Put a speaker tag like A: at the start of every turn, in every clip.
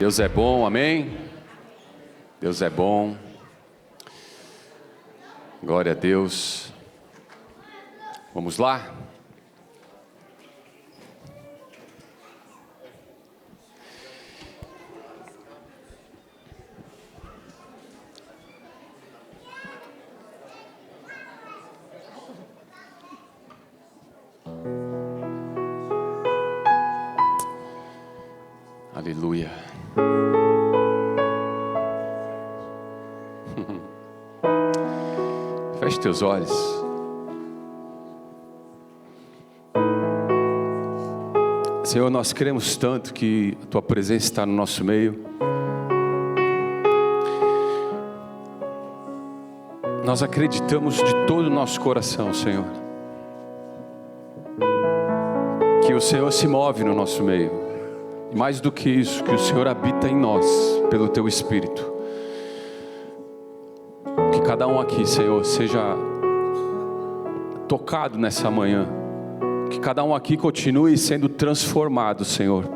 A: Deus é bom, amém? Deus é bom. Glória a Deus. Vamos lá? Aleluia. Feche teus olhos. Senhor, nós queremos tanto que a Tua presença está no nosso meio. Nós acreditamos de todo o nosso coração, Senhor, que o Senhor se move no nosso meio. E mais do que isso, que o Senhor habita em nós, pelo Teu Espírito. Que cada um aqui, Senhor, seja tocado nessa manhã. Que cada um aqui continue sendo transformado, Senhor.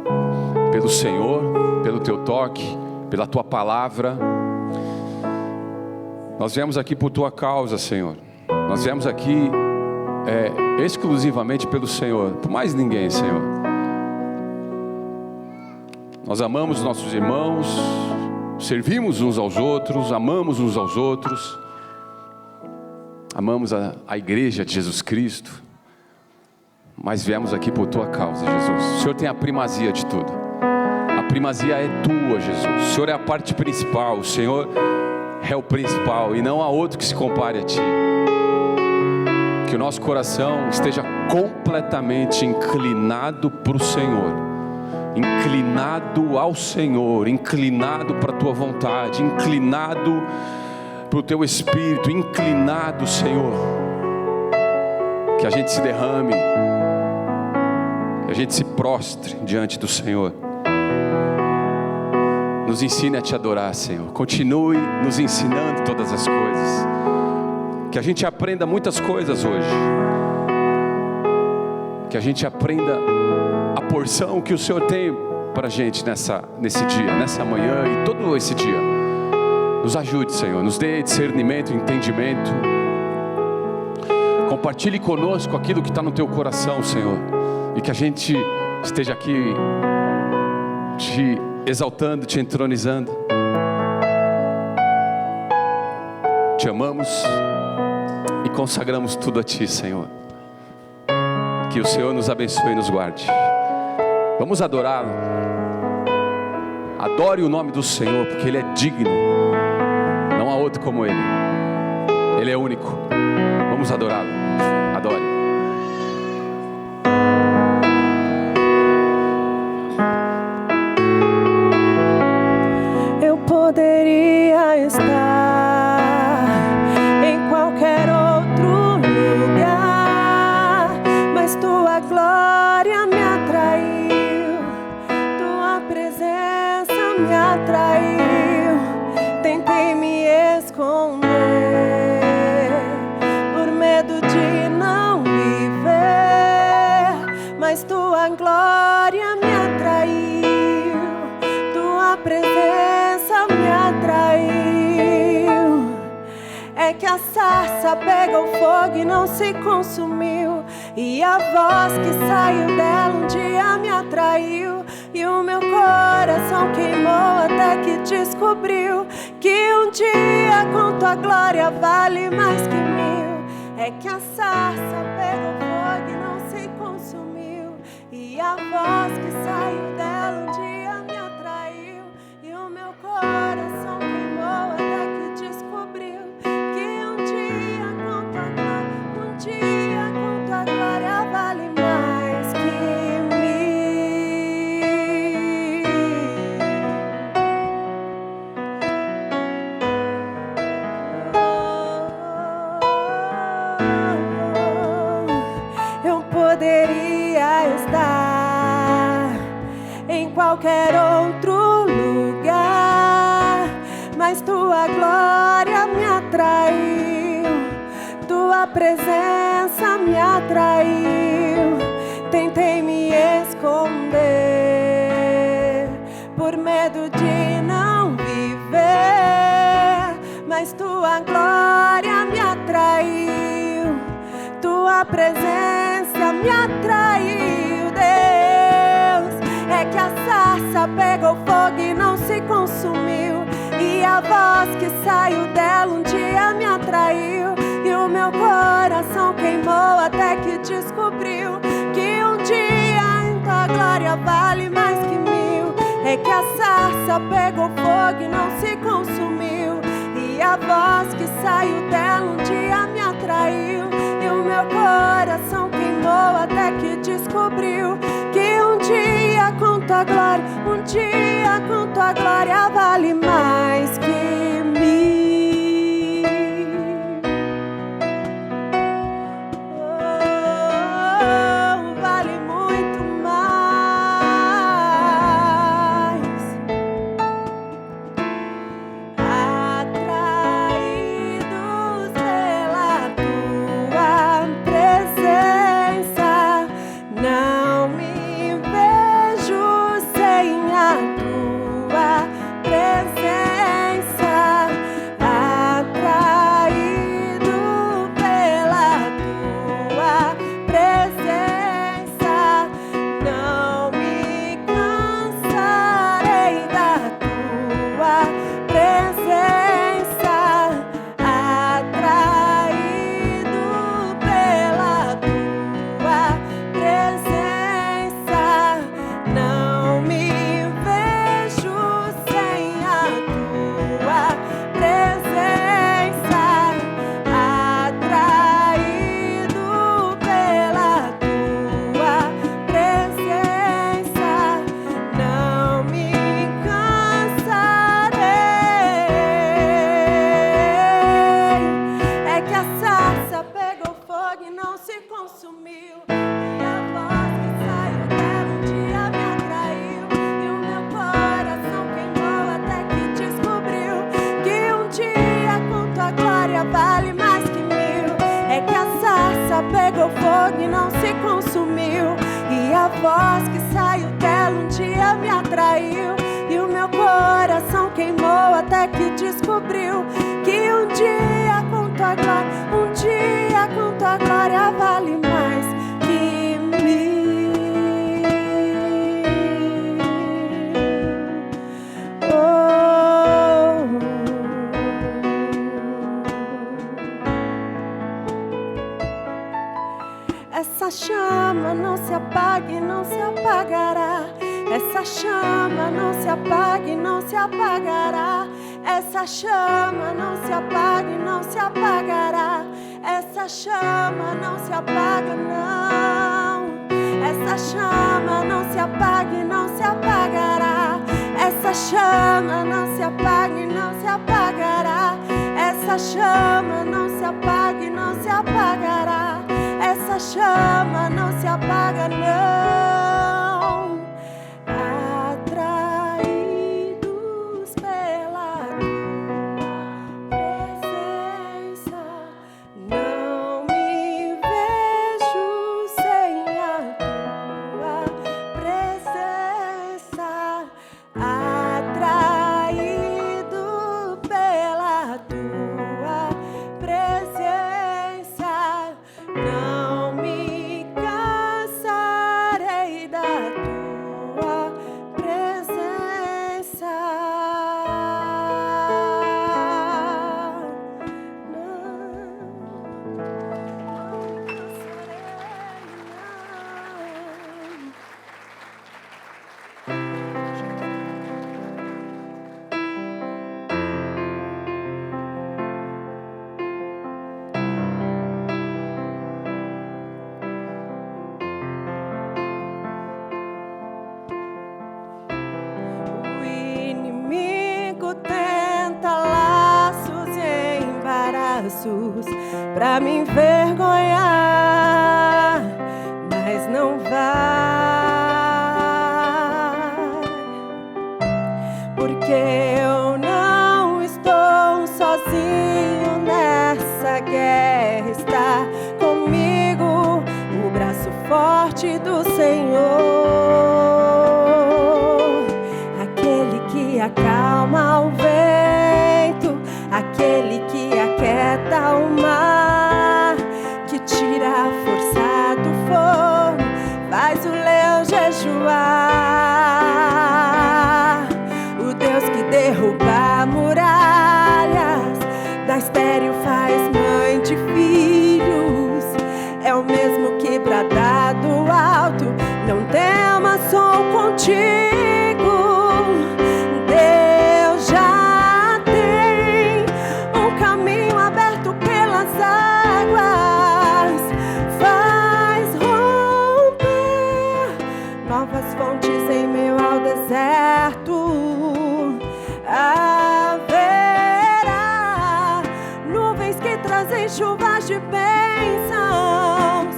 A: Pelo Senhor, pelo Teu toque, pela Tua palavra. Nós viemos aqui por Tua causa, Senhor. Nós viemos aqui exclusivamente pelo Senhor, por mais ninguém, Senhor. Nós amamos nossos irmãos, servimos uns aos outros, amamos uns aos outros, amamos a igreja de Jesus Cristo, mas viemos aqui por Tua causa, Jesus. O Senhor tem a primazia de tudo, a primazia é Tua, Jesus. O Senhor é a parte principal, o Senhor é o principal e não há outro que se compare a Ti. Que o nosso coração esteja completamente inclinado para o Senhor, inclinado ao Senhor, inclinado para a Tua vontade, inclinado para o Teu Espírito, inclinado, Senhor. Que a gente se derrame, que a gente se prostre diante do Senhor. Nos ensine a Te adorar, Senhor. Continue nos ensinando todas as coisas. Que a gente aprenda muitas coisas hoje. Que a gente aprenda a porção que o Senhor tem para a gente nesse dia, nessa manhã e todo esse dia. Nos ajude, Senhor, nos dê discernimento, entendimento. Compartilhe conosco aquilo que está no Teu coração, Senhor. E que a gente esteja aqui Te exaltando, Te entronizando. Te amamos e consagramos tudo a Ti, Senhor. Que o Senhor nos abençoe e nos guarde. Vamos adorá-lo. Adore o nome do Senhor, porque Ele é digno. Não há outro como Ele. Ele é único. Vamos adorá-lo. Adore.
B: Eu poderia estar em qualquer outro lugar, mas Tua glória me atraiu, Tua presença me atraiu. Tentei me esconder por medo de não me ver, mas Tua glória me atraiu, Tua presença me atraiu. É que a sarça pegou fogo e não se consumiu, e a voz que saiu dela um dia me atraiu, e o meu coração queimou até que descobriu que um dia com Tua glória vale mais que mil. É que a sarça pegou fogo e não se consumiu, e a voz que saiu dela um dia me atraiu, e o meu coração queimou até que descobriu que um dia com Tua glória vale mais que mil. Eu poderia estar em qualquer outro lugar, mas Tua glória me atraiu, Tua presença me atraiu. Tentei me esconder por por medo de não viver, mas tua glória me atraiu, tua presença me atraiu, Deus. É que a sarça pegou fogo e não se consumiu, e a voz que saiu dela um dia me atraiu, e o meu coração queimou até que descobriu que um dia em tua glória vale mais que mil. É que a sarça pegou fogo e não se consumiu, e a voz que saiu dela um dia me atraiu, e o meu coração queimou até que descobriu que um dia com tua glória, um dia com tua glória vale mais que mil. Oh, vale muito mais. Atraídos pela tua presença, não me vejo sem a tua presença. Atraído pela tua presença, não me cansarei da tua presença. Atraído pela tua presença, não me vejo sem a tua presença. Atraído pela tua presença, não me cansarei. É que a sarça pegou fogo e não se consumiu, e a voz que saiu dela um dia me atraiu, e o meu coração queimou até que descobriu que um dia com tua glória vale mais que mil. É que a sarça pegou fogo e não se consumiu, e a voz que saiu dela um dia me atraiu, e o meu coração queimou até que descobriu que um dia com tua glória, um dia com tua glória vale mais que mil. Oh. Essa chama não se apaga e não se apagará. Essa chama não se apaga e não se apagará. Essa chama não se apaga e não se apagará. Essa chama não se apaga, não. Essa chama não se apaga e não se apagará. Essa chama não se apaga e não se apagará. Essa chama não se apaga e não se apagará. Essa chama não se apaga, não. Atraídos pela tua presença, não me vejo sem a tua presença. Atraído pela tua presença, não me cansarei da tua presença. O inimigo tenta laços e embaraços pra me envergonhar, mas não vai, porque eu não estou sozinho nessa guerra. Está comigo o braço forte do Senhor, aquele que acalma o vento, aquele que aquieta o mar, que tira a força do fogo, faz o leão jejuar. O Deus que derruba muralhas, da estéril faz mãe de filhos, é o mesmo que brada do alto: não temas, sou contigo. Deus já tem um caminho aberto pelas águas, faz romper novas fontes em meio ao deserto. Haverá nuvens que trazem chuvas de bênçãos.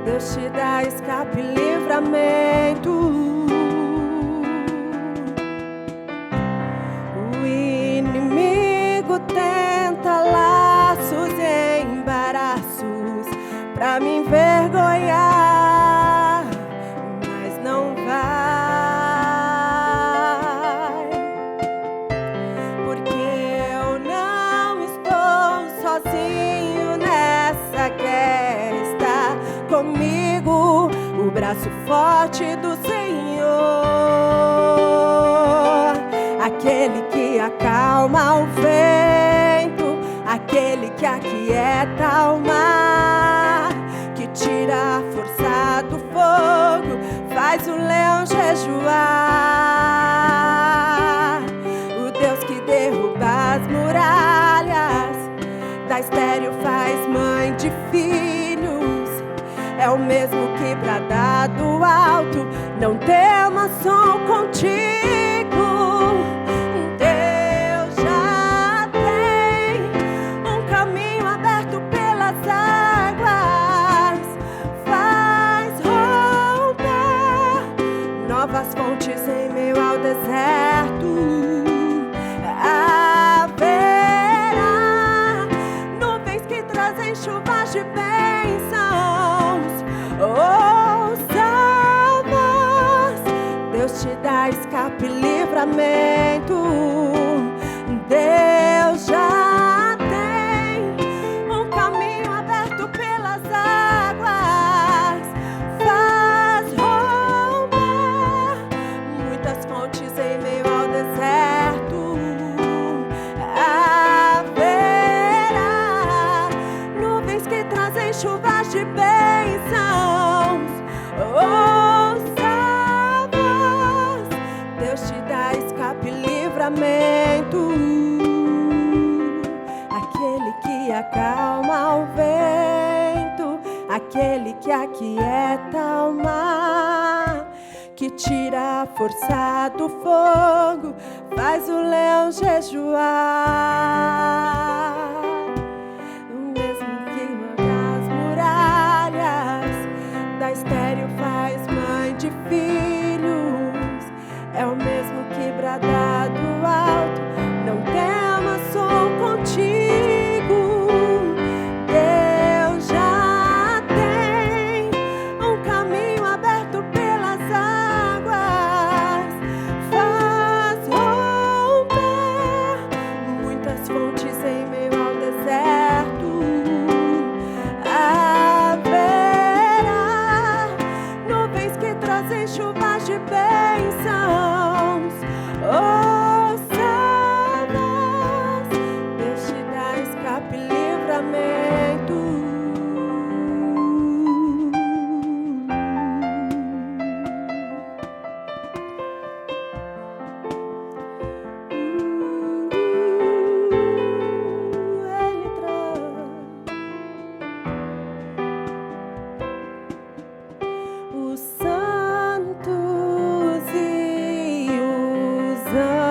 B: Deus te dá escape e livramento. O inimigo tenta laços e embaraços pra me envergonhar, mas não vai, porque eu não estou sozinho nessa guerra. Está comigo o braço forte do Senhor, aquele que acalma o vento, aquele que aquieta o mar, que tira a força do fogo, faz o leão jejuar. O Deus que derruba as muralhas, da estéril faz mãe de filhos, é o mesmo que brada do alto: não temas, sou contigo. Deus já tem um caminho aberto pelas águas, faz romper novas fontes em meio ao deserto. Haverá nuvens que trazem chuvas de bênçãos. Ouça a voz, Deus te dá escape e livramento. Deus já tem um caminho aberto pelas águas, faz romper muitas fontes em meio ao deserto. Haverá nuvens que trazem chuvas de bênçãos. Ouça a voz, Deus te dá escape e livramento. Aquele que acalma o vento, aquele que aquieta o mar, que tira a força do fogo, faz o leão jejuar. O mesmo que manda as muralhas, da estéril faz mãe de filhos, é o mesmo que brada do alto: não temas, sou contigo. Deus já tem um caminho aberto pelas águas, faz romper muitas fontes em meio ao deserto. Haverá nuvens que trazem chuvas de bênçãos. Ouça a voz, Deus te dá escape e livramento. Ele traz os santos e os anjos.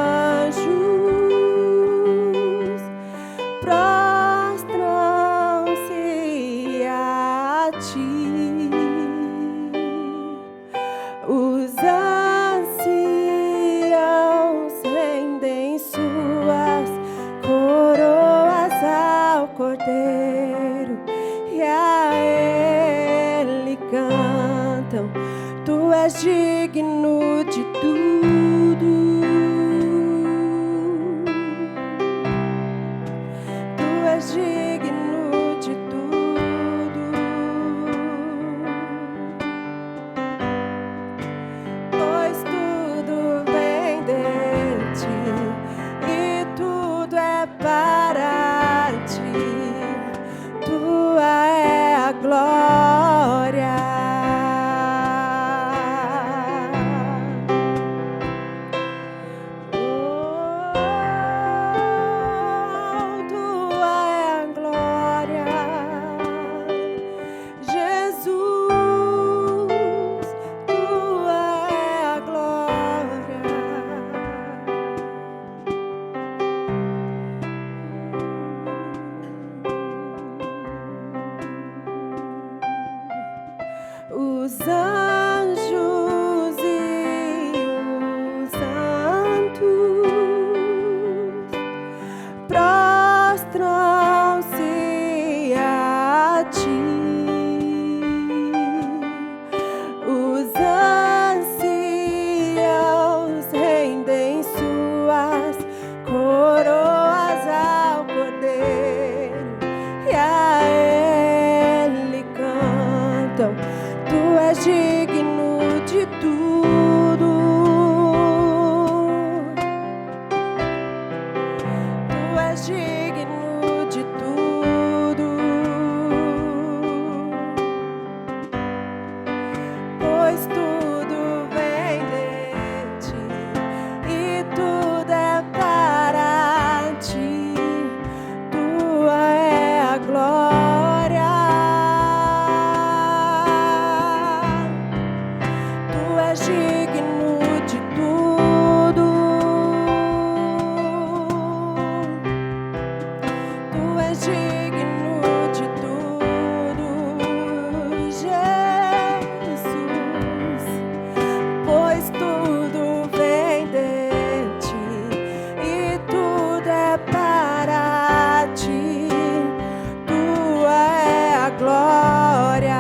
B: és digno de tudo. Tu és digno de tudo. Pois tudo vem de ti e tudo é para ti. Tua é a glória. Os anjos e os santos prostram-se a ti. Os anciãos rendem suas coroas ao Cordeiro e a Ele cantam. Tu és digno de tudo. Tu és digno de tudo. Pois tudo vem de ti e tudo é para ti. Tua é a glória. Tu és digno de tudo. Tu és digno de tudo, Jesus. Pois tudo vem de ti e tudo é para ti. Tua é a glória.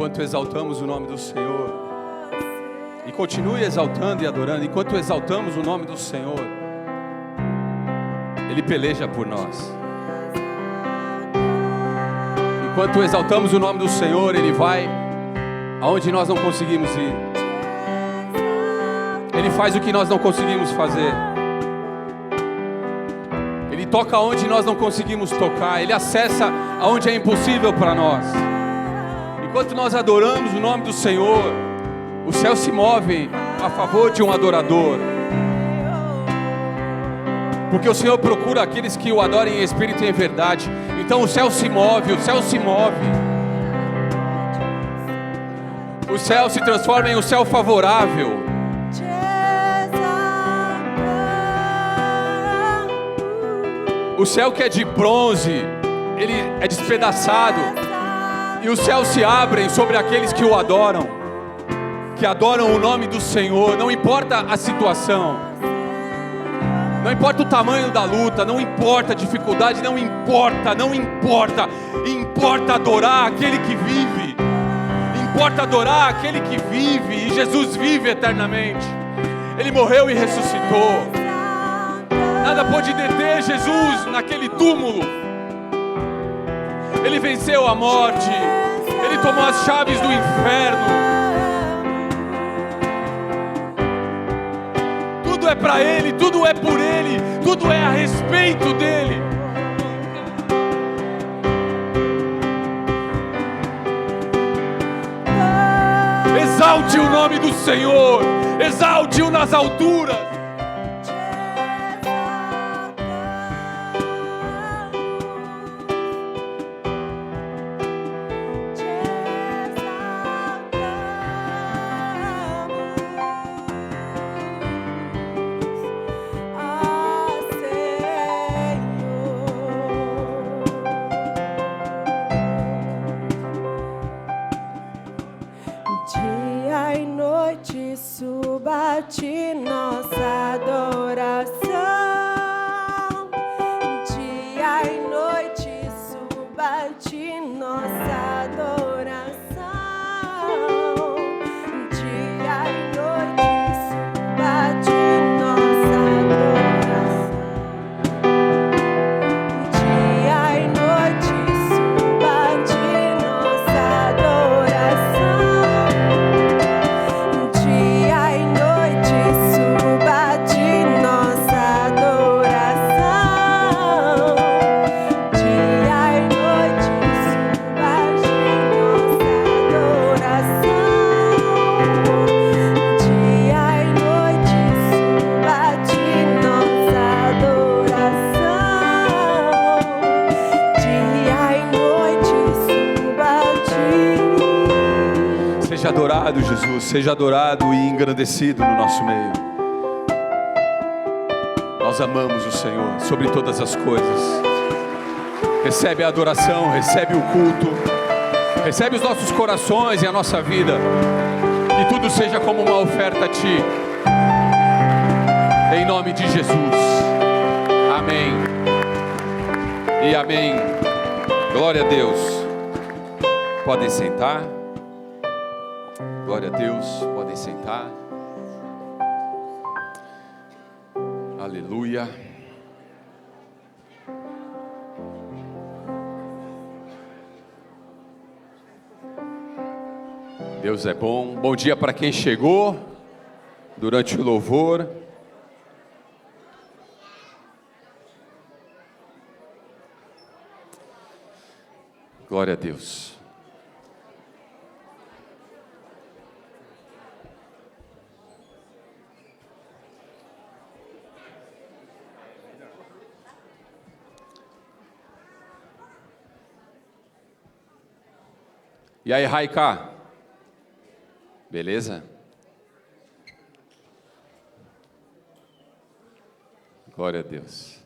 A: enquanto exaltamos o nome do Senhor, e continue exaltando e adorando, enquanto exaltamos o nome do Senhor, Ele peleja por nós. Enquanto exaltamos o nome do Senhor, Ele vai aonde nós não conseguimos ir. Ele faz o que nós não conseguimos fazer. Ele toca onde nós não conseguimos tocar. Ele acessa aonde é impossível para nós. Enquanto nós adoramos o nome do Senhor, o céu se move a favor de um adorador. Porque o Senhor procura aqueles que o adorem em espírito e em verdade. Então o céu se move, o céu se move. O céu se transforma em um céu favorável. O céu que é de bronze, ele é despedaçado. E os céus se abrem sobre aqueles que o adoram, que adoram o nome do Senhor. Não importa a situação, não importa o tamanho da luta, não importa a dificuldade, não importa. Importa adorar aquele que vive. Importa adorar aquele que vive. E Jesus vive eternamente. Ele morreu e ressuscitou. Nada pode deter Jesus naquele túmulo. Ele venceu a morte. Ele tomou as chaves do inferno. Tudo é para Ele, tudo é por Ele, tudo é a respeito dEle. Exalte o nome do Senhor, exalte-o nas alturas.
B: Dia e noite suba-te nossa adoração. Dia e noite suba-te nossa adoração. Dia e noite suba-te nossa adoração. Dia e noite suba-te nossa adoração. Dia e noite suba-te nossa adoração. Dia e noite suba-te nossa adoração. Dia e noite suba-te nossa adoração. Dia e noite suba-te.
A: Seja adorado, Jesus, seja adorado e engrandecido no nosso meio. Nós amamos o Senhor sobre todas as coisas. Recebe a adoração, recebe o culto, recebe os nossos corações e a nossa vida. Que tudo seja como uma oferta a Ti. Em nome de Jesus. Amém. E amém. Glória a Deus. Podem sentar. Glória a Deus, podem sentar. Aleluia. Deus é bom. Bom dia para quem chegou durante o louvor. Glória a Deus. E aí, Raika? Beleza? Glória a Deus.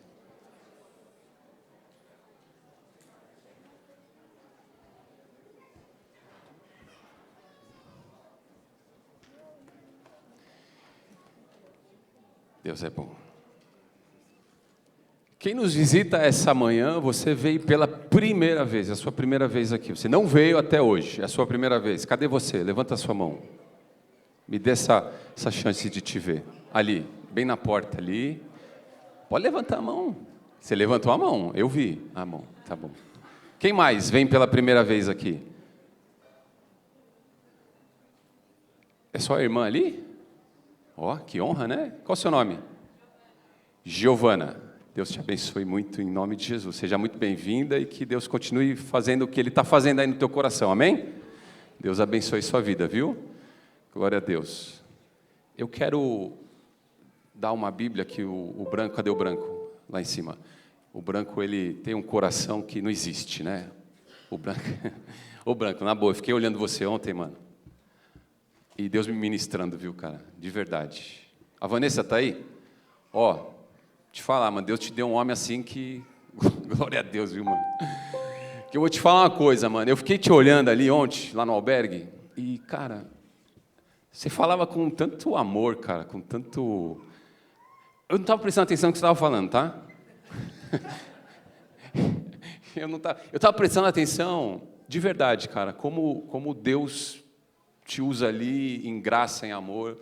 A: Deus é bom. Quem nos visita essa manhã, você veio pela primeira vez, é a sua primeira vez aqui. Você não veio até hoje, é a sua primeira vez. Cadê você? Levanta a sua mão. Me dê essa chance de te ver. Ali, bem na porta ali. Pode levantar a mão. Você levantou a mão, eu vi a mão, tá bom. Quem mais vem pela primeira vez aqui? É só a irmã ali? Ó, que honra, né? Qual o seu nome? Giovana. Deus te abençoe muito em nome de Jesus. Seja muito bem-vinda e que Deus continue fazendo o que Ele está fazendo aí no teu coração, amém? Deus abençoe sua vida, viu? Glória a Deus. Eu quero dar uma Bíblia que o branco, cadê o branco? Lá em cima. O branco, ele tem um coração que não existe, né? O branco, na boa, eu fiquei olhando você ontem, mano. E Deus me ministrando, viu, cara? De verdade. A Vanessa tá aí? Ó, te falar, mano, Deus te deu um homem assim que... Glória a Deus, viu, mano? Que eu vou te falar uma coisa, mano. Eu fiquei te olhando ali ontem, lá no albergue, e, cara, você falava com tanto amor, cara, com tanto... Eu não estava prestando atenção no que você estava falando, tá? Eu estava prestando atenção, de verdade, cara, como Deus... te usa ali em graça, em amor.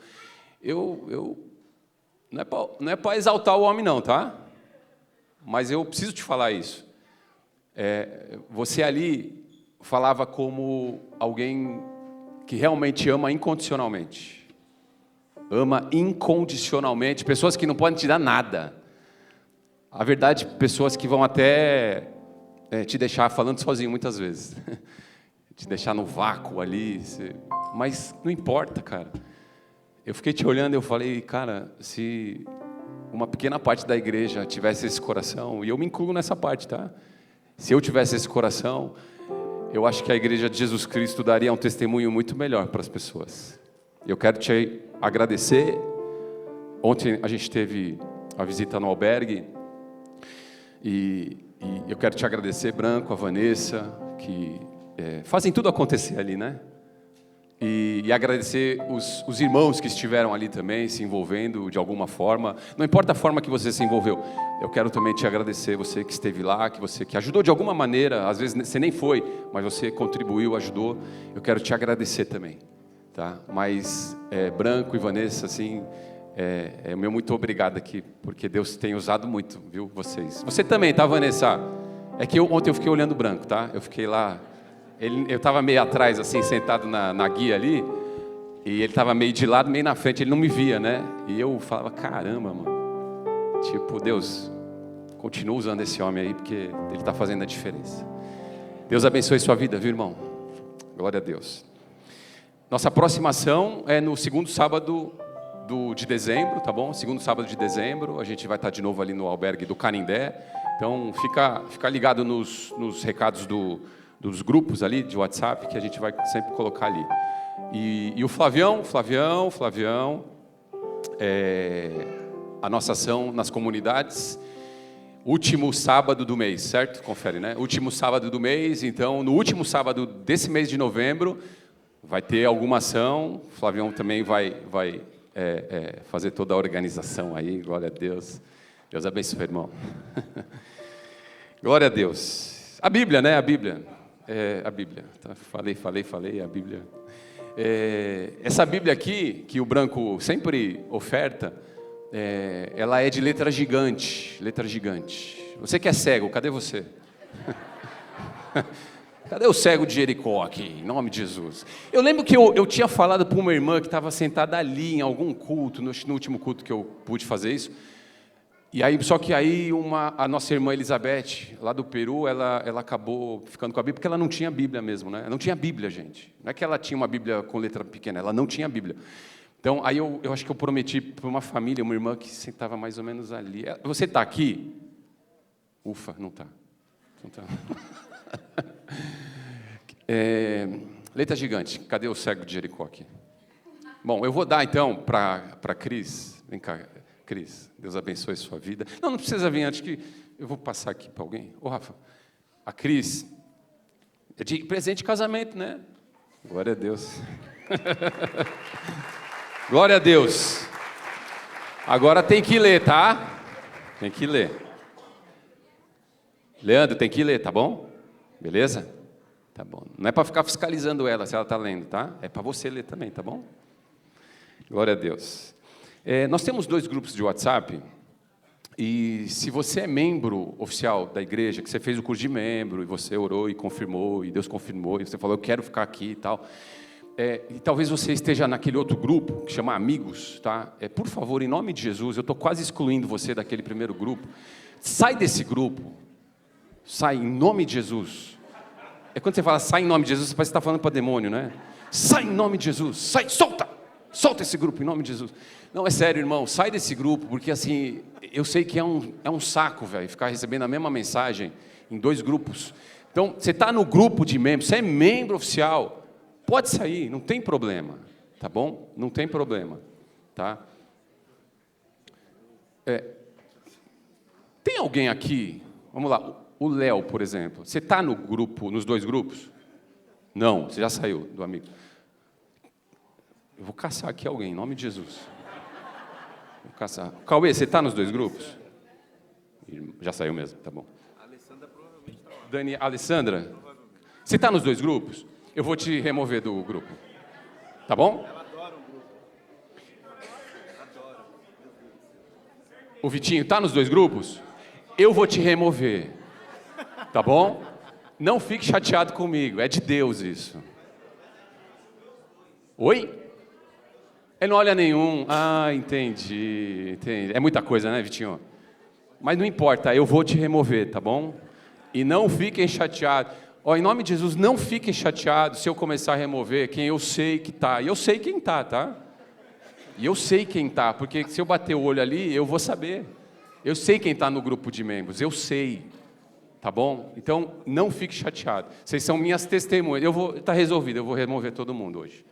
A: Não é para exaltar o homem não, tá? Mas eu preciso te falar isso. Você ali falava como alguém que realmente ama incondicionalmente. Ama incondicionalmente. Pessoas que não podem te dar nada. A verdade, pessoas que vão até te deixar falando sozinho muitas vezes. Te deixar no vácuo ali, mas não importa, cara. Eu fiquei te olhando e eu falei, cara, se uma pequena parte da igreja tivesse esse coração, e eu me incluo nessa parte, tá? Se eu tivesse esse coração, eu acho que a igreja de Jesus Cristo daria um testemunho muito melhor para as pessoas. Eu quero te agradecer. Ontem a gente teve a visita no albergue, e eu quero te agradecer, Branco, a Vanessa, que... fazem tudo acontecer ali, né? E agradecer os irmãos que estiveram ali também, se envolvendo de alguma forma. Não importa a forma que você se envolveu. Eu quero também te agradecer, você que esteve lá, que ajudou de alguma maneira. Às vezes você nem foi, mas você contribuiu, ajudou. Eu quero te agradecer também, tá? Mas Branco e Vanessa, assim, meu muito obrigado aqui, porque Deus tem usado muito, viu, vocês. Você também, tá, Vanessa? É que ontem eu fiquei olhando o Branco, tá? Eu fiquei lá... eu estava meio atrás, assim, sentado na guia ali, e ele estava meio de lado, meio na frente, ele não me via, né? E eu falava, caramba, mano, tipo, Deus, continua usando esse homem aí, porque ele está fazendo a diferença. Deus abençoe sua vida, viu, irmão? Glória a Deus. Nossa próxima ação é no segundo sábado de dezembro, tá bom? Segundo sábado de dezembro, a gente vai estar de novo ali no albergue do Canindé. Então, fica ligado nos recados dos grupos ali de WhatsApp, que a gente vai sempre colocar ali. E o Flavião, a nossa ação nas comunidades, último sábado do mês, certo? Confere, né? Último sábado do mês, então, no último sábado desse mês de novembro, vai ter alguma ação. O Flavião também vai fazer toda a organização aí, glória a Deus. Deus abençoe, irmão. Glória a Deus. A Bíblia, né? A Bíblia. A Bíblia. Tá? Falei, a Bíblia. Essa Bíblia aqui, que o Branco sempre oferta, ela é de letra gigante. Letra gigante. Você que é cego, cadê você? Cadê o cego de Jericó aqui, em nome de Jesus? Eu lembro que eu tinha falado para uma irmã que estava sentada ali em algum culto, no último culto que eu pude fazer isso. E aí, só que aí a nossa irmã Elizabeth, lá do Peru, ela acabou ficando com a Bíblia, porque ela não tinha Bíblia mesmo, né? Ela não tinha Bíblia, gente. Não é que ela tinha uma Bíblia com letra pequena, ela não tinha Bíblia. Então, aí eu acho que eu prometi para uma família, uma irmã que sentava mais ou menos ali. Você está aqui? Ufa, não está. Não está. Letra gigante. Cadê o cego de Jericó aqui? Bom, eu vou dar então para Cris. Vem cá, Cris. Deus abençoe sua vida. Não precisa vir antes que eu vou passar aqui para alguém. Ô, Rafa, a Cris é de presente de casamento, né? Glória a Deus. Glória a Deus. Agora tem que ler, tá? Tem que ler. Leandro, tem que ler, tá bom? Beleza? Tá bom. Não é para ficar fiscalizando ela se ela está lendo, tá? É para você ler também, tá bom? Glória a Deus. Nós temos 2 grupos de WhatsApp. E se você é membro oficial da igreja, que você fez o curso de membro, e você orou e confirmou, e Deus confirmou, e você falou, eu quero ficar aqui e tal, e talvez você esteja naquele outro grupo, que chama Amigos, tá? Por favor, em nome de Jesus, eu estou quase excluindo você daquele primeiro grupo, sai desse grupo, sai em nome de Jesus. Quando você fala sai em nome de Jesus, você parece que está falando para demônio, né? Sai em nome de Jesus, sai, solta esse grupo em nome de Jesus. Não, é sério, irmão, sai desse grupo, porque assim, eu sei que é um saco, velho, ficar recebendo a mesma mensagem em 2 grupos. Então, você está no grupo de membros, você é membro oficial, pode sair, não tem problema, tá bom? Não tem problema, tá? Tem alguém aqui, vamos lá, o Léo, por exemplo, você está no grupo, nos 2 grupos? Não, você já saiu do amigo. Eu vou caçar aqui alguém, em nome de Jesus. Vou caçar. Cauê, você está nos 2 grupos? Já saiu mesmo, tá bom. A Alessandra provavelmente está. Alessandra, você está nos 2 grupos? Eu vou te remover do grupo. Tá bom? Ela adora o grupo. Adora. O Vitinho está nos 2 grupos? Eu vou te remover. Tá bom? Não fique chateado comigo, é de Deus isso. Oi? Ele não olha nenhum. Ah, entendi. É muita coisa, né, Vitinho? Mas não importa, eu vou te remover, tá bom? E não fiquem chateados. Em nome de Jesus, não fiquem chateados se eu começar a remover quem eu sei que está. E eu sei quem está, tá? E eu sei quem está, porque se eu bater o olho ali, eu vou saber. Eu sei quem está no grupo de membros, eu sei. Tá bom? Então, não fique chateado. Vocês são minhas testemunhas. Tá resolvido, eu vou remover todo mundo hoje.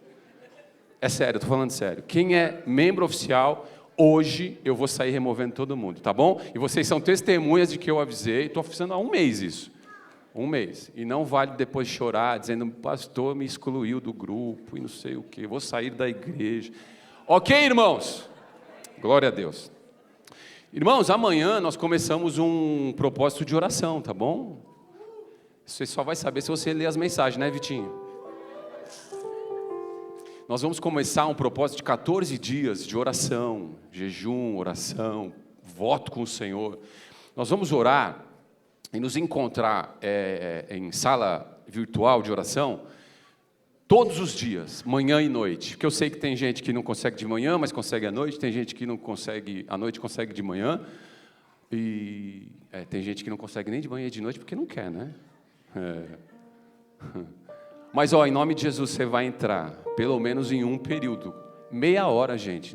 A: É sério, eu estou falando sério. Quem é membro oficial, hoje eu vou sair removendo todo mundo, tá bom? E vocês são testemunhas de que eu avisei. Estou avisando há 1 mês isso. 1 mês. E não vale depois chorar, dizendo, pastor me excluiu do grupo e não sei o quê. Vou sair da igreja. Ok, irmãos? Glória a Deus. Irmãos, amanhã nós começamos um propósito de oração, tá bom? Você só vai saber se você ler as mensagens, né, Vitinho? Nós vamos começar um propósito de 14 dias de oração, jejum, oração, voto com o Senhor. Nós vamos orar e nos encontrar em sala virtual de oração todos os dias, manhã e noite, porque eu sei que tem gente que não consegue de manhã, mas consegue à noite, tem gente que não consegue à noite, consegue de manhã, e tem gente que não consegue nem de manhã e de noite porque não quer, né? Mas, em nome de Jesus, você vai entrar, pelo menos em um período, meia hora, gente,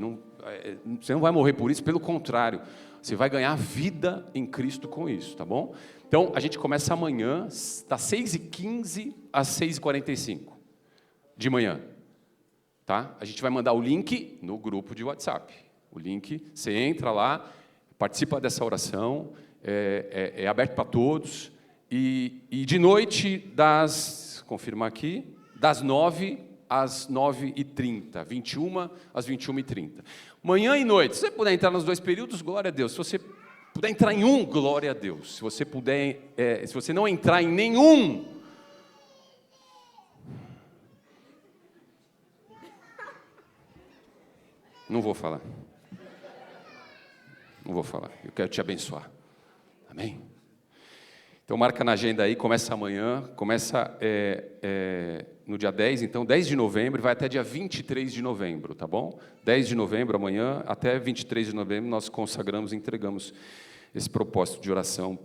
A: você não vai morrer por isso, pelo contrário, você vai ganhar vida em Cristo com isso, tá bom? Então, a gente começa amanhã, das 6h15 às 6h45. De manhã, tá? A gente vai mandar o link no grupo de WhatsApp. O link, você entra lá, participa dessa oração, é aberto para todos. E de noite, confirmar aqui, das 9 às 9h30, 21 às 21h30. Manhã e noite, se você puder entrar nos 2 períodos, glória a Deus. Se você puder entrar em um, glória a Deus. Se você não entrar em nenhum, não vou falar. Não vou falar. Eu quero te abençoar. Amém? Então, marca na agenda aí. Começa amanhã. Começa no dia 10. Então, 10 de novembro. Vai até dia 23 de novembro. Tá bom? 10 de novembro, amanhã. Até 23 de novembro, nós consagramos e entregamos esse propósito de oração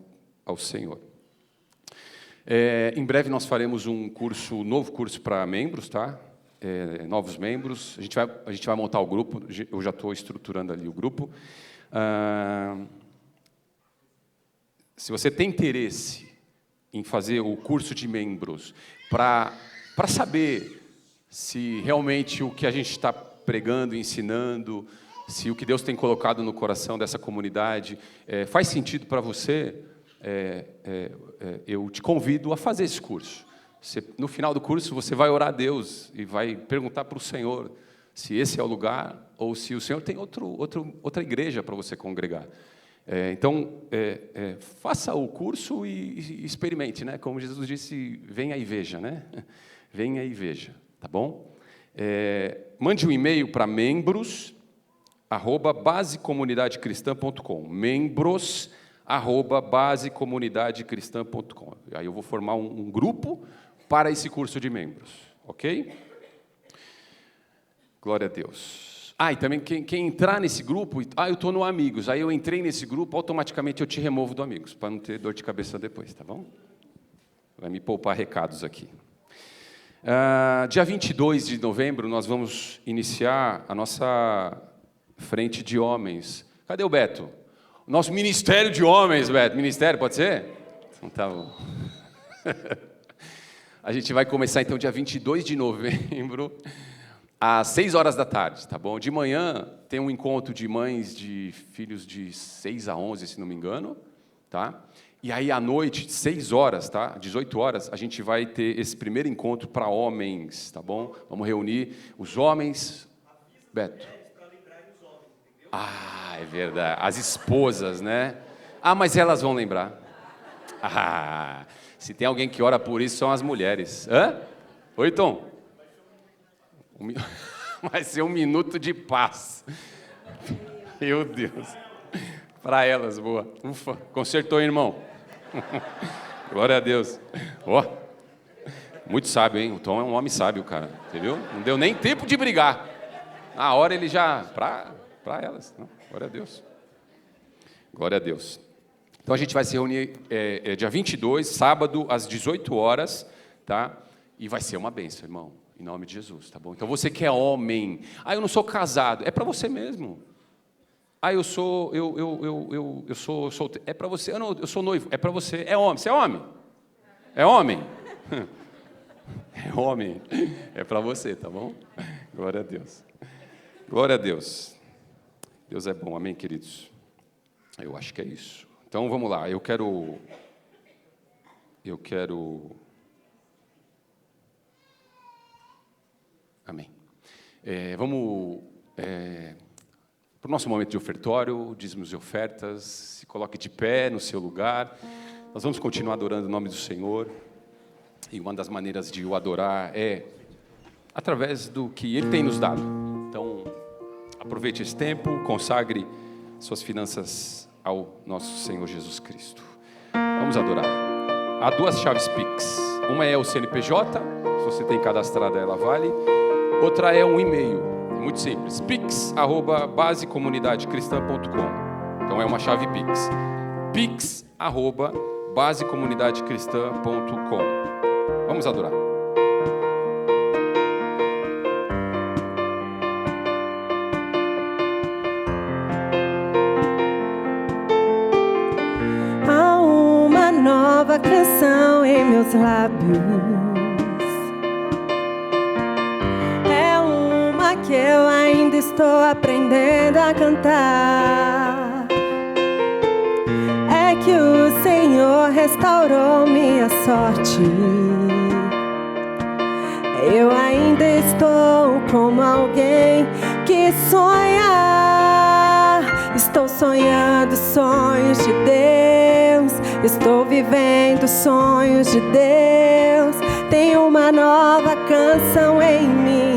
A: ao Senhor. Em breve, nós faremos um novo curso para membros, tá? Novos membros, a gente vai montar o grupo, eu já estou estruturando ali o grupo. Se você tem interesse em fazer o curso de membros, para saber se realmente o que a gente está pregando, ensinando, se o que Deus tem colocado no coração dessa comunidade faz sentido para você, eu te convido a fazer esse curso. No final do curso, você vai orar a Deus e vai perguntar para o Senhor se esse é o lugar ou se o Senhor tem outra igreja para você congregar. Então, faça o curso e experimente, né? Como Jesus disse, venha e veja, né? Venha e veja, tá bom? Mande um e-mail para membros@basecomunidadecristã.com, membros@basecomunidadecristã.com. Aí eu vou formar um grupo para esse curso de membros, ok? Glória a Deus. E também quem entrar nesse grupo, eu estou no Amigos, aí eu entrei nesse grupo, automaticamente eu te removo do Amigos, para não ter dor de cabeça depois, tá bom? Vai me poupar recados aqui. Dia 22 de novembro, nós vamos iniciar a nossa frente de homens. Cadê o Beto? O nosso ministério de homens, Beto. Ministério, pode ser? Então tá bom. A gente vai começar, então, dia 22 de novembro, às 6 horas da tarde, tá bom? De manhã tem um encontro de mães de filhos de 6 a 11, se não me engano, tá? E aí à noite, 6 horas, tá? 18 horas, a gente vai ter esse primeiro encontro para homens, tá bom? Vamos reunir os homens. Beto. É verdade. As esposas, né? Mas elas vão lembrar. Se tem alguém que ora por isso, são as mulheres. Oi, Tom? Vai ser um minuto de paz. Meu Deus. Para elas, boa. Ufa, consertou, irmão. Glória a Deus. Muito sábio, hein? O Tom é um homem sábio, cara. Entendeu? Não deu nem tempo de brigar. Na hora ele já... Para elas. Não, glória a Deus. Glória a Deus. Então a gente vai se reunir dia 22, sábado, às 18 horas, tá? E vai ser uma bênção, irmão. Em nome de Jesus, tá bom? Então você que é homem, eu não sou casado, é para você mesmo. Eu sou solteiro, é para você. Eu sou noivo, é para você. É homem, você é homem? É homem? É homem, é para você, tá bom? Glória a Deus. Glória a Deus. Deus é bom, amém, queridos? Eu acho que é isso. Então vamos lá, eu quero amém. Vamos para o nosso momento de ofertório, dízimos e ofertas. Se coloque de pé no seu lugar. Nós vamos continuar adorando o nome do Senhor. E uma das maneiras de o adorar é através do que Ele tem nos dado. Então, aproveite esse tempo, consagre suas finanças ao nosso Senhor Jesus Cristo. Vamos adorar. Há 2 chaves Pix. Uma é o CNPJ, se você tem cadastrado ela vale. Outra é um e-mail, é muito simples, pix@basecomunidadecristã.com. Então é uma chave Pix, pix@basecomunidadecristã.com. Vamos adorar.
B: Há uma nova canção em meus lábios. Que eu ainda estou aprendendo a cantar. É que o Senhor restaurou minha sorte. Eu ainda estou como alguém que sonha. Estou sonhando sonhos de Deus. Estou vivendo sonhos de Deus. Tem uma nova canção em mim.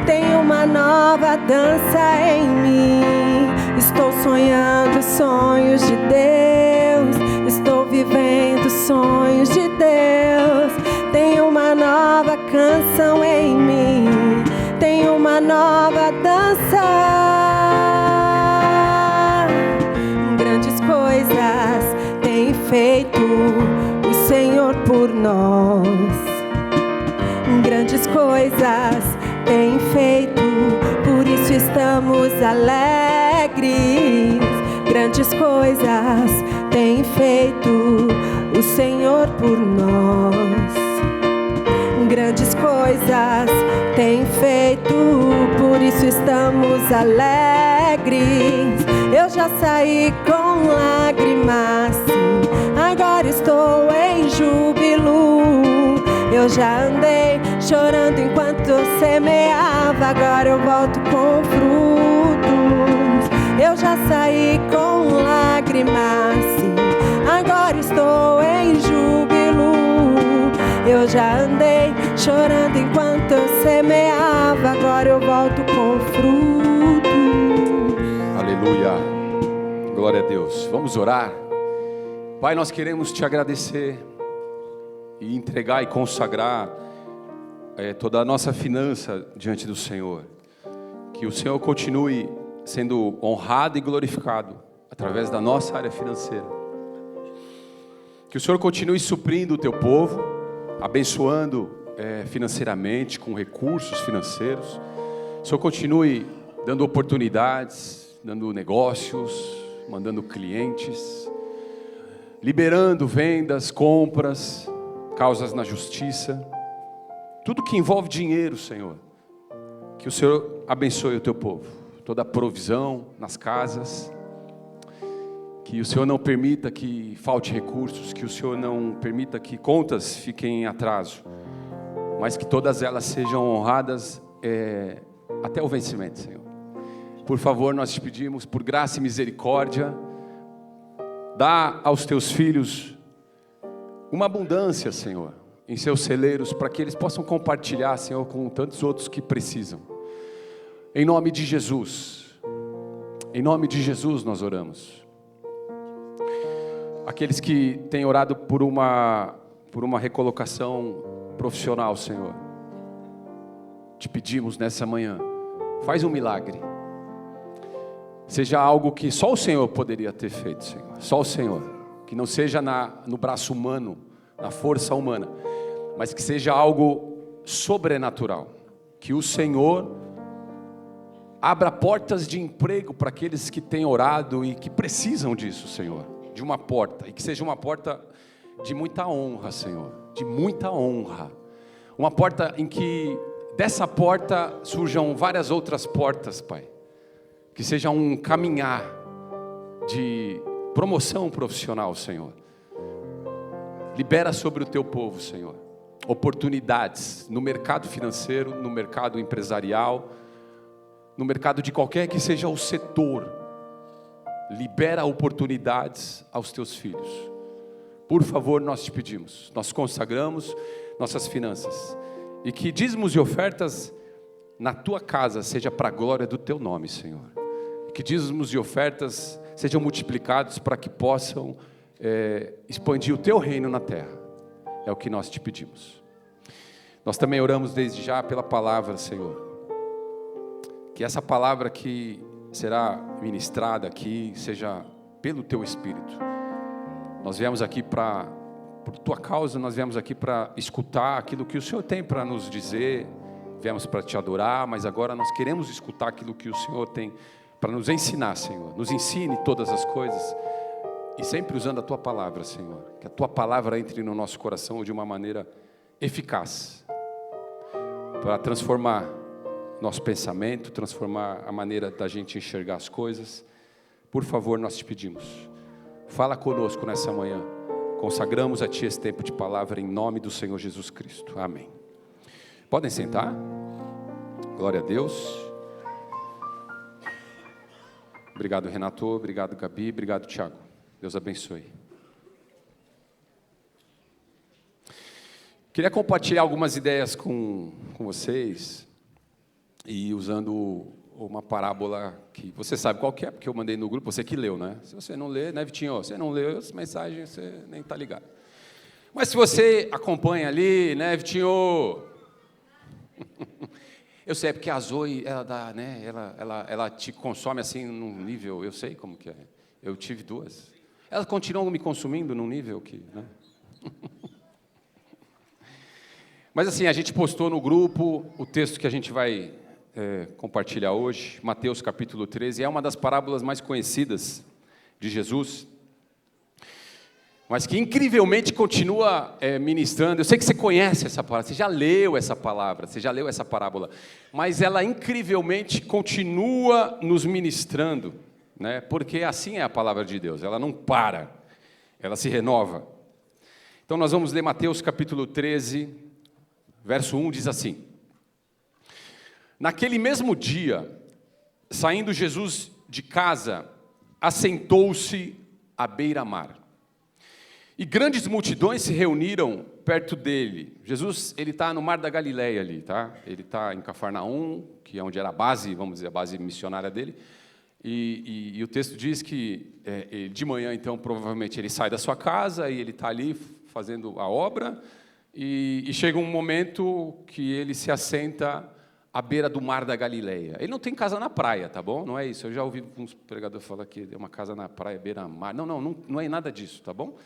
B: Tem uma nova dança em mim. Estou sonhando sonhos de Deus. Estou vivendo sonhos de Deus. Tem uma nova canção em mim. Tem uma nova dança. Grandes coisas tem feito o Senhor por nós. Grandes coisas tem feito, por isso estamos alegres. Grandes coisas tem feito o Senhor por nós. Grandes coisas tem feito, por isso estamos alegres. Eu já saí com lágrimas, agora estou em júbilo. Eu já andei chorando enquanto eu semeava, agora eu volto com frutos. Eu já saí com lágrimas, sim, agora estou em júbilo. Eu já andei chorando enquanto eu semeava, agora eu volto com fruto.
A: Aleluia, glória a Deus. Vamos orar. Pai, nós queremos te agradecer e entregar e consagrar toda a nossa finança diante do Senhor. Que o Senhor continue sendo honrado e glorificado através da nossa área financeira. Que o Senhor continue suprindo o teu povo, abençoando financeiramente, com recursos financeiros. O Senhor continue dando oportunidades, dando negócios, mandando clientes, liberando vendas, compras, causas na justiça. Tudo que envolve dinheiro, Senhor. Que o Senhor abençoe o teu povo. Toda a provisão nas casas. Que o Senhor não permita que falte recursos. Que o Senhor não permita que contas fiquem em atraso. Mas que todas elas sejam honradas até o vencimento, Senhor. Por favor, nós te pedimos, por graça e misericórdia, dá aos teus filhos uma abundância, Senhor, em seus celeiros, para que eles possam compartilhar, Senhor, com tantos outros que precisam. Em nome de Jesus nós oramos. Aqueles que têm orado por uma recolocação profissional, Senhor, te pedimos nessa manhã, faz um milagre. Seja algo que só o Senhor poderia ter feito, Senhor, só o Senhor. Que não seja no braço humano, na força humana, mas que seja algo sobrenatural. Que o Senhor abra portas de emprego para aqueles que têm orado e que precisam disso, Senhor. De uma porta, e que seja uma porta de muita honra, Senhor. De muita honra. Uma porta em que dessa porta surjam várias outras portas, Pai. Que seja um caminhar de promoção profissional, Senhor. Libera sobre o teu povo, Senhor, oportunidades no mercado financeiro, no mercado empresarial, no mercado de qualquer que seja o setor. Libera oportunidades aos teus filhos. Por favor, nós te pedimos, nós consagramos nossas finanças. E que dízimos e ofertas na tua casa seja para a glória do teu nome, Senhor. Que dízimos e ofertas sejam multiplicados para que possam expandir o teu reino na terra. É o que nós te pedimos. Nós também oramos desde já pela palavra, Senhor. Que essa palavra que será ministrada aqui seja pelo teu Espírito. Nós viemos aqui por tua causa, nós viemos aqui para escutar aquilo que o Senhor tem para nos dizer. Viemos para te adorar, mas agora nós queremos escutar aquilo que o Senhor tem para nos ensinar, Senhor. Nos ensine todas as coisas e sempre usando a tua palavra, Senhor. Que a tua palavra entre no nosso coração de uma maneira eficaz para transformar nosso pensamento, transformar a maneira da gente enxergar as coisas. Por favor, nós te pedimos, fala conosco nessa manhã. Consagramos a ti esse tempo de palavra em nome do Senhor Jesus Cristo. Amém. Podem sentar. Glória a Deus. Obrigado, Renato. Obrigado, Gabi. Obrigado, Tiago. Deus abençoe. Queria compartilhar algumas ideias com vocês. E usando uma parábola que você sabe qual que é, porque eu mandei no grupo, você que leu, né? Se você não lê, né, Vitinho? Você não leu as mensagens, você nem está ligado. Mas se você acompanha ali, né, Vitinho? Eu sei, porque a Zoe, ela dá, né? Ela te consome assim num nível, eu sei como que é. Eu tive duas. Elas continuam me consumindo num nível que, né? Mas assim, a gente postou no grupo o texto que a gente vai compartilhar hoje, Mateus capítulo 13, é uma das parábolas mais conhecidas de Jesus, mas que incrivelmente continua ministrando. Eu sei que você conhece essa palavra, você já leu essa palavra, você já leu essa parábola, mas ela incrivelmente continua nos ministrando, né? Porque assim é a palavra de Deus, ela não para, ela se renova. Então nós vamos ler Mateus capítulo 13, verso 1, diz assim: Naquele mesmo dia, saindo Jesus de casa, assentou-se à beira-mar. E grandes multidões se reuniram perto dele. Jesus, ele está no Mar da Galileia ali, tá? Ele está em Cafarnaum, que é onde era a base, vamos dizer, a base missionária dele. E o texto diz que de manhã, então, provavelmente ele sai da sua casa e ele está ali fazendo a obra. E chega um momento que ele se assenta à beira do Mar da Galileia. Ele não tem casa na praia, tá bom? Não é isso. Eu já ouvi uns pregadores falar que é uma casa na praia, beira-mar. Não é nada disso, tá bom?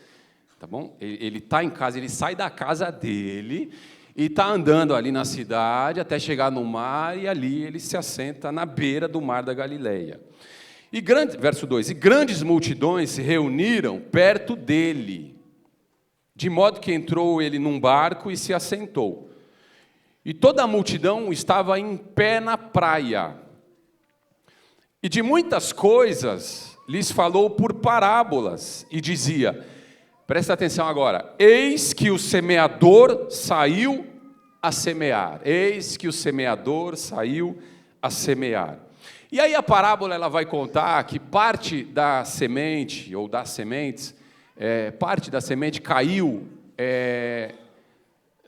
A: Tá bom? Ele está em casa, ele sai da casa dele e está andando ali na cidade até chegar no mar, e ali ele se assenta na beira do Mar da Galileia. Verso 2, e grandes multidões se reuniram perto dele, de modo que entrou ele num barco e se assentou. E toda a multidão estava em pé na praia. E de muitas coisas lhes falou por parábolas, e dizia, presta atenção agora, eis que o semeador saiu a semear. Eis que o semeador saiu a semear. E aí a parábola ela vai contar que parte da semente, ou das sementes, parte da semente caiu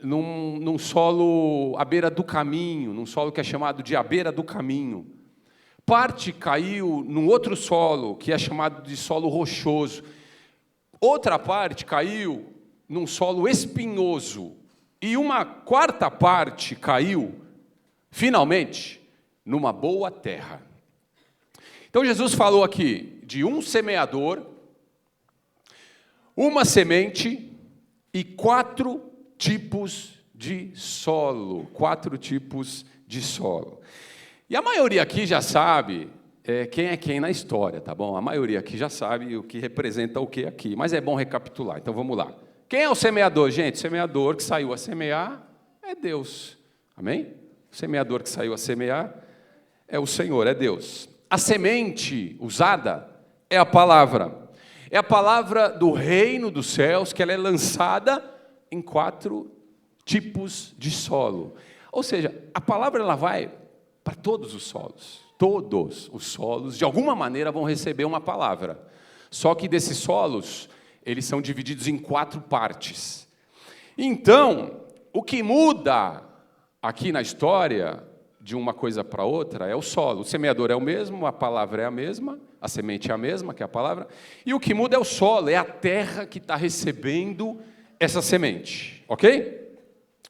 A: num solo à beira do caminho, num solo que é chamado de à beira do caminho. Parte caiu num outro solo, que é chamado de solo rochoso. Outra parte caiu num solo espinhoso. E uma quarta parte caiu, finalmente, numa boa terra. Então Jesus falou aqui de um semeador, uma semente e 4 tipos de solo. 4 tipos de solo. E a maioria aqui já sabe quem é quem na história, tá bom? A maioria aqui já sabe o que representa o que aqui, mas é bom recapitular, então vamos lá. Quem é o semeador, gente? O semeador que saiu a semear é Deus, amém? O semeador que saiu a semear é o Senhor, é Deus. A semente usada é a palavra do reino dos céus, que ela é lançada em 4 tipos de solo. Ou seja, a palavra ela vai para todos os solos. Todos os solos, de alguma maneira, vão receber uma palavra. Só que desses solos, eles são divididos em 4 partes. Então, o que muda aqui na história, de uma coisa para outra, é o solo. O semeador é o mesmo, a palavra é a mesma, a semente é a mesma, que é a palavra. E o que muda é o solo, é a terra que está recebendo essa semente. Ok?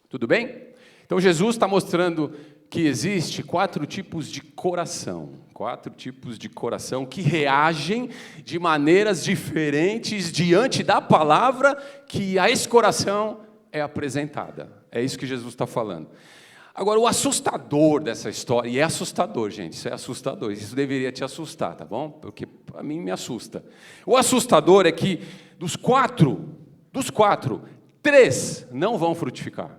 A: Tudo bem? Então, Jesus está mostrando que existe 4 tipos de coração. 4 tipos de coração que reagem de maneiras diferentes diante da palavra que a esse coração é apresentada. É isso que Jesus está falando. Agora, o assustador dessa história, e é assustador, gente, isso é assustador, isso deveria te assustar, tá bom? Porque para mim me assusta. O assustador é que dos quatro, 3 não vão frutificar.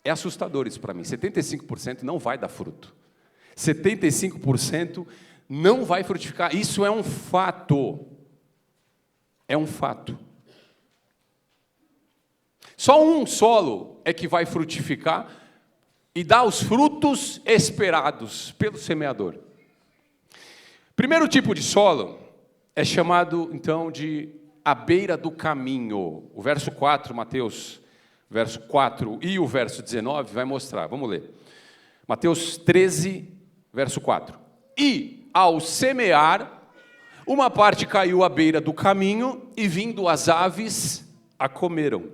A: É assustador isso para mim. 75% não vai dar fruto. 75% não vai frutificar. Isso é um fato. É um fato. Só um solo é que vai frutificar e dar os frutos esperados pelo semeador. Primeiro tipo de solo é chamado, então, de à beira do caminho. O verso 4, Mateus, verso 4 e o verso 19 vai mostrar. Vamos ler. Mateus 13, verso 4. E, ao semear, uma parte caiu à beira do caminho e, vindo as aves, a comeram.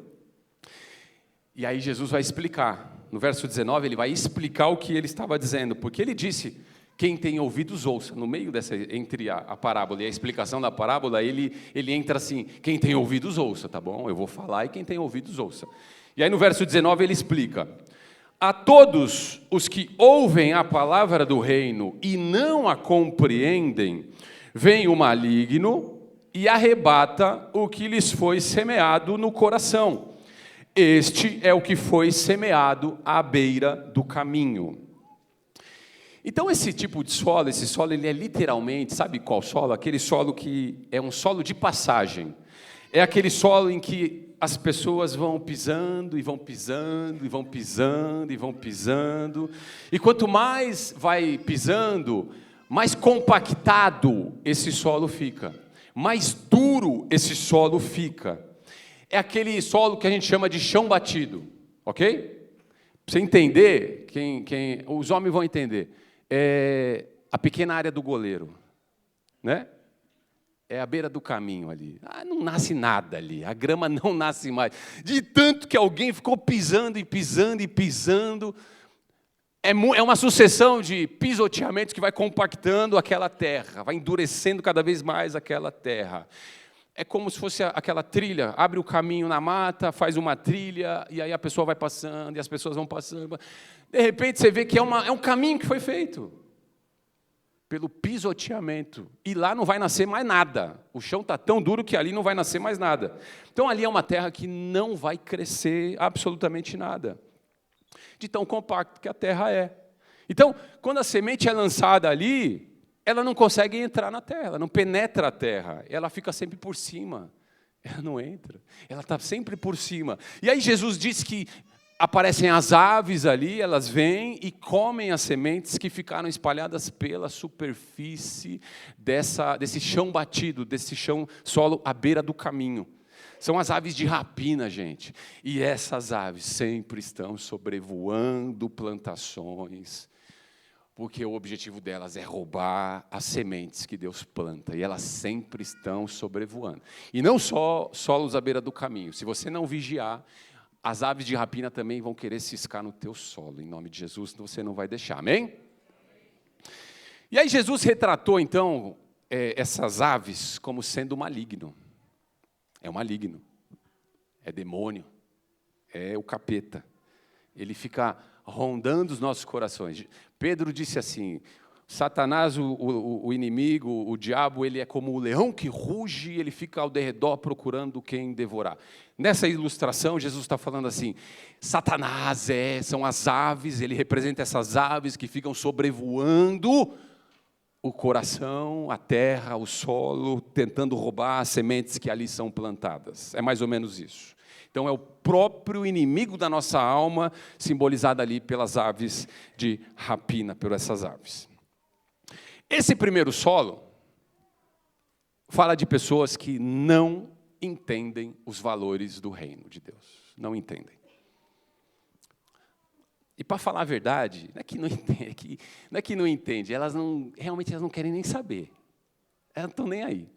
A: E aí Jesus vai explicar. No verso 19, ele vai explicar o que ele estava dizendo, porque ele disse, quem tem ouvidos ouça. No meio entre a parábola e a explicação da parábola, ele entra assim, quem tem ouvidos ouça, tá bom? Eu vou falar e quem tem ouvidos ouça. E aí no verso 19 ele explica, a todos os que ouvem a palavra do reino e não a compreendem, vem o maligno e arrebata o que lhes foi semeado no coração. Este é o que foi semeado à beira do caminho. Então esse tipo de solo, esse solo ele é literalmente, sabe qual solo? Aquele solo que é um solo de passagem. É aquele solo em que as pessoas vão pisando, e vão pisando, e vão pisando, e vão pisando. E quanto mais vai pisando, mais compactado esse solo fica, mais duro esse solo fica. É aquele solo que a gente chama de chão batido, ok? Para você entender, os homens vão entender, é a pequena área do goleiro, né? É a beira do caminho ali. Não nasce nada ali, a grama não nasce mais. De tanto que alguém ficou pisando e pisando e pisando. É uma sucessão de pisoteamentos que vai compactando aquela terra, vai endurecendo cada vez mais aquela terra. É como se fosse aquela trilha, abre o caminho na mata, faz uma trilha, e aí a pessoa vai passando, e as pessoas vão passando. De repente você vê que é um caminho que foi feito pelo pisoteamento. E lá não vai nascer mais nada. O chão está tão duro que ali não vai nascer mais nada. Então ali é uma terra que não vai crescer absolutamente nada. De tão compacto que a terra é. Então, quando a semente é lançada ali, ela não consegue entrar na terra, ela não penetra a terra, ela fica sempre por cima. Ela não entra, ela está sempre por cima. E aí Jesus diz que aparecem as aves ali, elas vêm e comem as sementes que ficaram espalhadas pela superfície desse chão batido, desse chão solo à beira do caminho. São as aves de rapina, gente. E essas aves sempre estão sobrevoando plantações, porque o objetivo delas é roubar as sementes que Deus planta. E elas sempre estão sobrevoando. E não só solos à beira do caminho. Se você não vigiar, as aves de rapina também vão querer ciscar no teu solo. Em nome de Jesus, você não vai deixar. Amém? E aí Jesus retratou, então, essas aves como sendo maligno. É o maligno. É demônio. É o capeta. Ele fica rondando os nossos corações. Pedro disse assim, Satanás, o inimigo, o diabo, ele é como o leão que ruge e ele fica ao derredor procurando quem devorar. Nessa ilustração, Jesus está falando assim, Satanás são as aves, ele representa essas aves que ficam sobrevoando o coração, a terra, o solo, tentando roubar as sementes que ali são plantadas. É mais ou menos isso. Então, é o próprio inimigo da nossa alma, simbolizado ali pelas aves de rapina, por essas aves. Esse primeiro solo fala de pessoas que não entendem os valores do reino de Deus. Não entendem. E para falar a verdade, não é que não entende, realmente elas não querem nem saber. Elas não estão nem aí.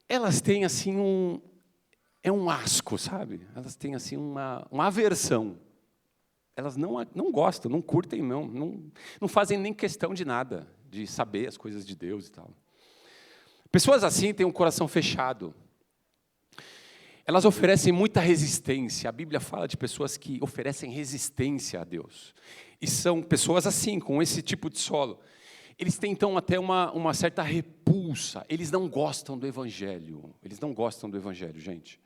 A: Elas têm assim um asco, sabe? Elas têm assim uma aversão. Elas não gostam, não curtem, não fazem nem questão de nada, de saber as coisas de Deus e tal. Pessoas assim têm um coração fechado. Elas oferecem muita resistência. A Bíblia fala de pessoas que oferecem resistência a Deus. E são pessoas assim, com esse tipo de solo. Eles têm, então, até uma certa repulsa. Eles não gostam do Evangelho. Eles não gostam do Evangelho, gente.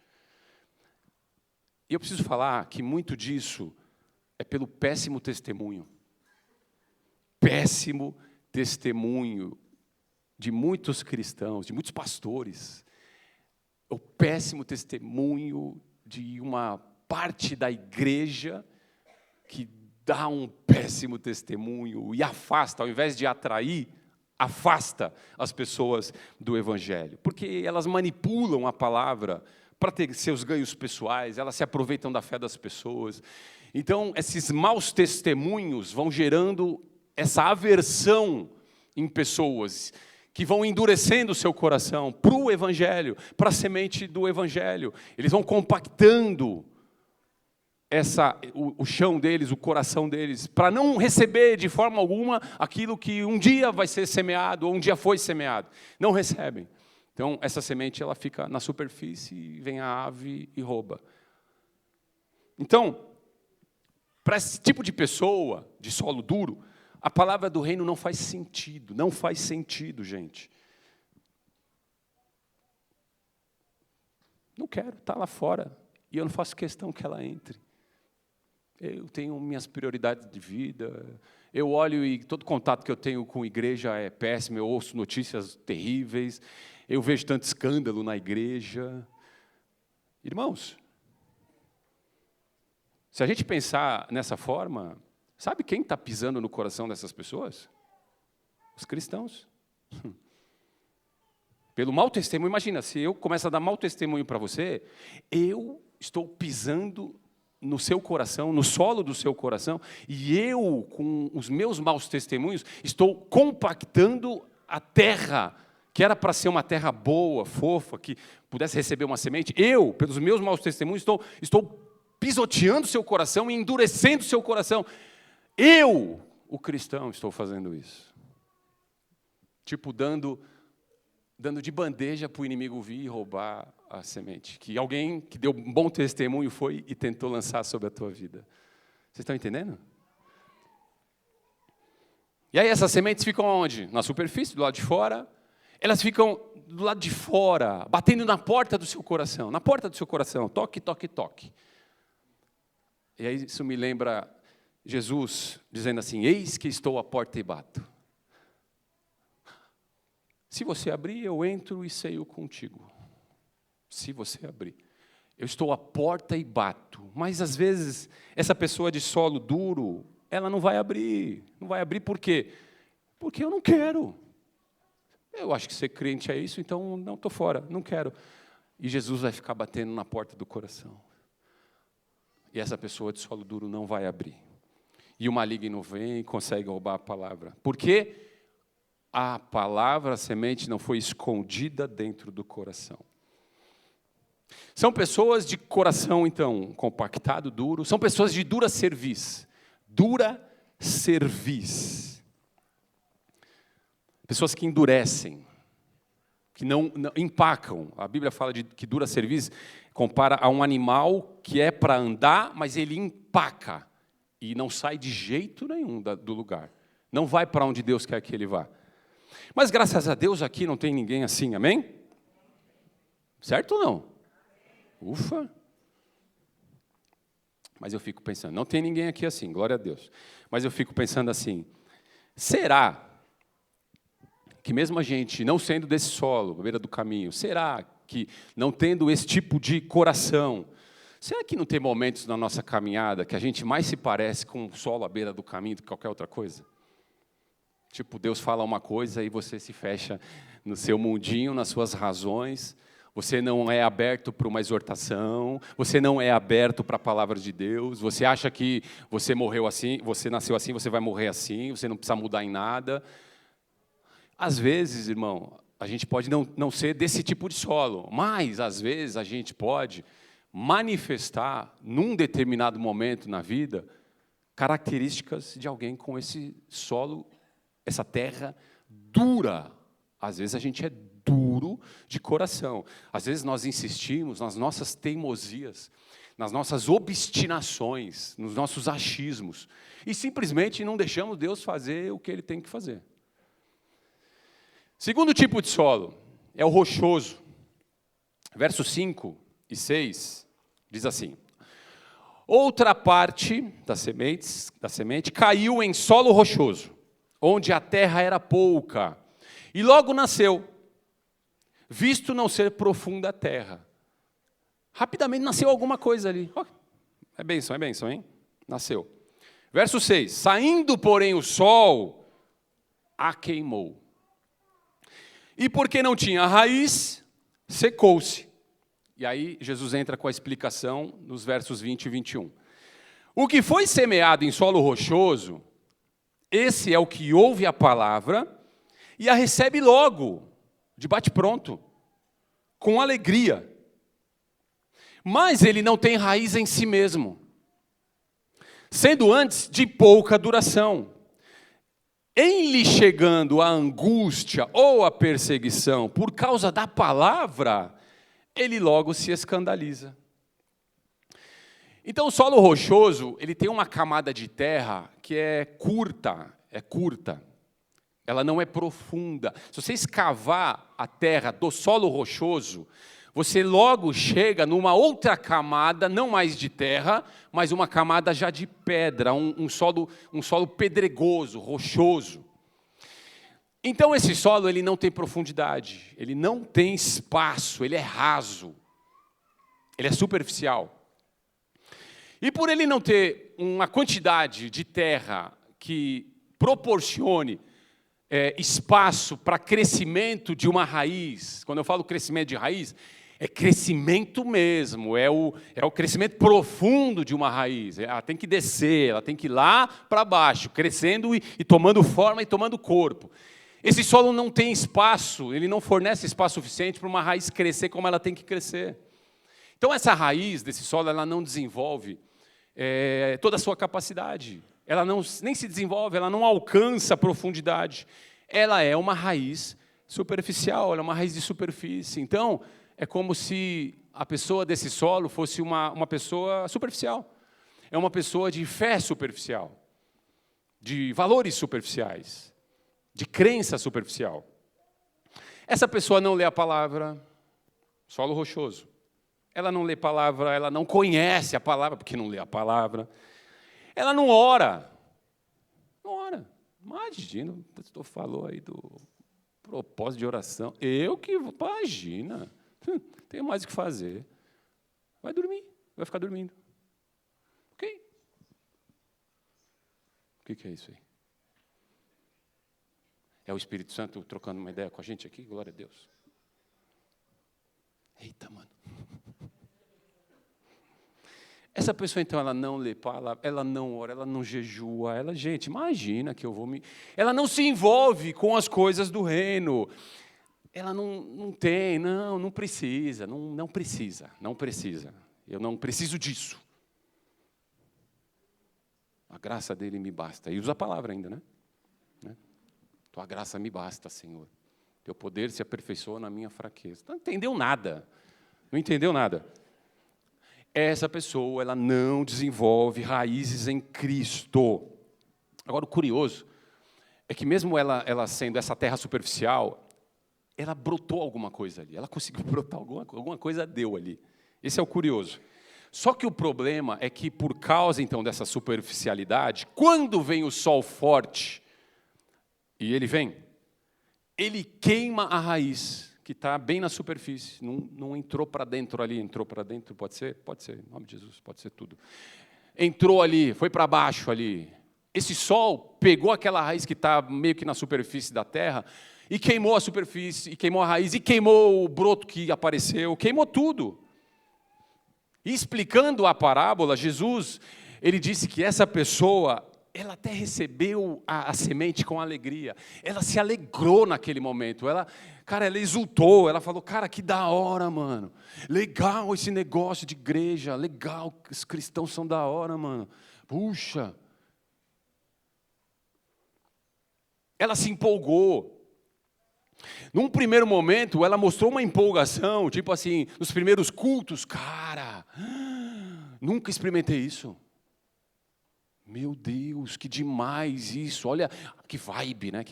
A: E eu preciso falar que muito disso é pelo péssimo testemunho. Péssimo testemunho de muitos cristãos, de muitos pastores. O péssimo testemunho de uma parte da igreja que dá um péssimo testemunho e afasta, ao invés de atrair, afasta as pessoas do Evangelho. Porque elas manipulam a palavra para ter seus ganhos pessoais, elas se aproveitam da fé das pessoas. Então, esses maus testemunhos vão gerando essa aversão em pessoas que vão endurecendo o seu coração para o Evangelho, para a semente do Evangelho. Eles vão compactando o chão deles, o coração deles, para não receber de forma alguma aquilo que um dia vai ser semeado, ou um dia foi semeado. Não recebem. Então, essa semente ela fica na superfície, e vem a ave e rouba. Então, para esse tipo de pessoa, de solo duro, a palavra do reino não faz sentido, gente. Não quero, está lá fora, e eu não faço questão que ela entre. Eu tenho minhas prioridades de vida, eu olho e todo contato que eu tenho com a igreja é péssimo, eu ouço notícias terríveis, eu vejo tanto escândalo na igreja. Irmãos, se a gente pensar nessa forma, sabe quem está pisando no coração dessas pessoas? Os cristãos. Pelo mau testemunho, imagina, se eu começo a dar mau testemunho para você, eu estou pisando no seu coração, no solo do seu coração, e eu, com os meus maus testemunhos, estou compactando a terra, que era para ser uma terra boa, fofa, que pudesse receber uma semente. Eu, pelos meus maus testemunhos, estou pisoteando seu coração e endurecendo seu coração. Eu, o cristão, estou fazendo isso. Tipo, dando de bandeja para o inimigo vir e roubar a semente. Que alguém que deu um bom testemunho foi e tentou lançar sobre a tua vida. Vocês estão entendendo? E aí essas sementes ficam onde? Na superfície, do lado de fora. Elas ficam do lado de fora, batendo na porta do seu coração. Na porta do seu coração. Toque, toque, toque. E aí isso me lembra Jesus dizendo assim, eis que estou à porta e bato. Se você abrir, eu entro e ceio contigo. Se você abrir. Eu estou à porta e bato. Mas, às vezes, essa pessoa de solo duro, ela não vai abrir. Não vai abrir por quê? Porque eu não quero. Eu acho que ser crente é isso, então não estou fora, não quero. E Jesus vai ficar batendo na porta do coração. E essa pessoa de solo duro não vai abrir. E o maligno vem e consegue roubar a palavra. Por quê? A palavra, a semente, não foi escondida dentro do coração. São pessoas de coração, então, compactado, duro. São pessoas de dura cerviz. Dura cerviz. Pessoas que endurecem, que não empacam. A Bíblia fala de que dura cerviz, compara a um animal que é para andar, mas ele empaca. E não sai de jeito nenhum do lugar. Não vai para onde Deus quer que ele vá. Mas, graças a Deus, aqui não tem ninguém assim, amém? Certo ou não? Ufa! Mas eu fico pensando, não tem ninguém aqui assim, glória a Deus. Mas eu fico pensando assim, será que mesmo a gente não sendo desse solo, à beira do caminho, será que não tendo esse tipo de coração, será que não tem momentos na nossa caminhada que a gente mais se parece com o solo à beira do caminho do que qualquer outra coisa? Tipo, Deus fala uma coisa e você se fecha no seu mundinho, nas suas razões. Você não é aberto para uma exortação. Você não é aberto para a palavra de Deus. Você acha que você morreu assim, você nasceu assim, você vai morrer assim. Você não precisa mudar em nada. Às vezes, irmão, a gente pode não ser desse tipo de solo. Mas, às vezes, a gente pode manifestar, num determinado momento na vida, características de alguém com esse solo, essa terra dura. Às vezes a gente é duro de coração. Às vezes nós insistimos nas nossas teimosias, nas nossas obstinações, nos nossos achismos. E simplesmente não deixamos Deus fazer o que Ele tem que fazer. Segundo tipo de solo é o rochoso. Versos 5 e 6 diz assim. Outra parte da semente caiu em solo rochoso, onde a terra era pouca, e logo nasceu, visto não ser profunda a terra. Rapidamente nasceu alguma coisa ali. Oh, é bênção, hein? Nasceu. Verso 6, saindo, porém, o sol, a queimou. E porque não tinha raiz, secou-se. E aí Jesus entra com a explicação nos versos 20 e 21. O que foi semeado em solo rochoso, esse é o que ouve a palavra e a recebe logo, de bate-pronto, com alegria. Mas ele não tem raiz em si mesmo, sendo antes de pouca duração. Em lhe chegando a angústia ou a perseguição por causa da palavra, ele logo se escandaliza. Então, o solo rochoso, ele tem uma camada de terra que é curta. Ela não é profunda. Se você escavar a terra do solo rochoso, você logo chega numa outra camada, não mais de terra, mas uma camada já de pedra, um solo pedregoso, rochoso. Então, esse solo ele não tem profundidade, ele não tem espaço, ele é raso, ele é superficial. E por ele não ter uma quantidade de terra que proporcione espaço para crescimento de uma raiz. Quando eu falo crescimento de raiz, é crescimento mesmo, é o crescimento profundo de uma raiz. Ela tem que descer, ela tem que ir lá para baixo, crescendo e tomando forma e tomando corpo. Esse solo não tem espaço, ele não fornece espaço suficiente para uma raiz crescer como ela tem que crescer. Então essa raiz desse solo, ela não desenvolve toda a sua capacidade. Ela nem se desenvolve, ela não alcança a profundidade. Ela é uma raiz superficial, ela é uma raiz de superfície. Então, é como se a pessoa desse solo fosse uma pessoa superficial. É uma pessoa de fé superficial, de valores superficiais, de crença superficial. Essa pessoa não lê a palavra, solo rochoso. Ela não lê palavra, ela não conhece a palavra, porque não lê a palavra. Ela não ora. Não ora. Imagina, o pastor falou aí do propósito de oração. Imagina, tenho mais o que fazer. Vai dormir, vai ficar dormindo. Ok? O que é isso aí? É o Espírito Santo trocando uma ideia com a gente aqui? Glória a Deus. Eita, mano. Essa pessoa, então, ela não lê palavra, ela não ora, ela não jejua, gente, imagina que eu vou me... Ela não se envolve com as coisas do reino. Ela não tem, não precisa, não precisa. Eu não preciso disso. A graça dele me basta. E usa a palavra ainda, né? Tua graça me basta, Senhor. Teu poder se aperfeiçoa na minha fraqueza. Não entendeu nada. Não entendeu nada. Essa pessoa, ela não desenvolve raízes em Cristo. Agora, o curioso é que mesmo ela sendo essa terra superficial, ela brotou alguma coisa ali. Ela conseguiu brotar alguma coisa, deu ali. Esse é o curioso. Só que o problema é que, por causa, então, dessa superficialidade, quando vem o sol forte, e ele queima a raiz, que está bem na superfície, não entrou para dentro ali, entrou para dentro, pode ser, em nome de Jesus, pode ser tudo. Entrou ali, foi para baixo ali. Esse sol pegou aquela raiz que está meio que na superfície da terra, e queimou a superfície, e queimou a raiz, e queimou o broto que apareceu, queimou tudo. E explicando a parábola, Jesus, ele disse que essa pessoa, ela até recebeu a semente com alegria. Ela se alegrou naquele momento. Ela exultou. Ela falou, cara, que da hora, mano. Legal esse negócio de igreja. Legal, os cristãos são da hora, mano. Puxa. Ela se empolgou. Num primeiro momento, ela mostrou uma empolgação. Tipo assim, nos primeiros cultos. Cara, nunca experimentei isso. Meu Deus, que demais isso. Olha, que vibe, né?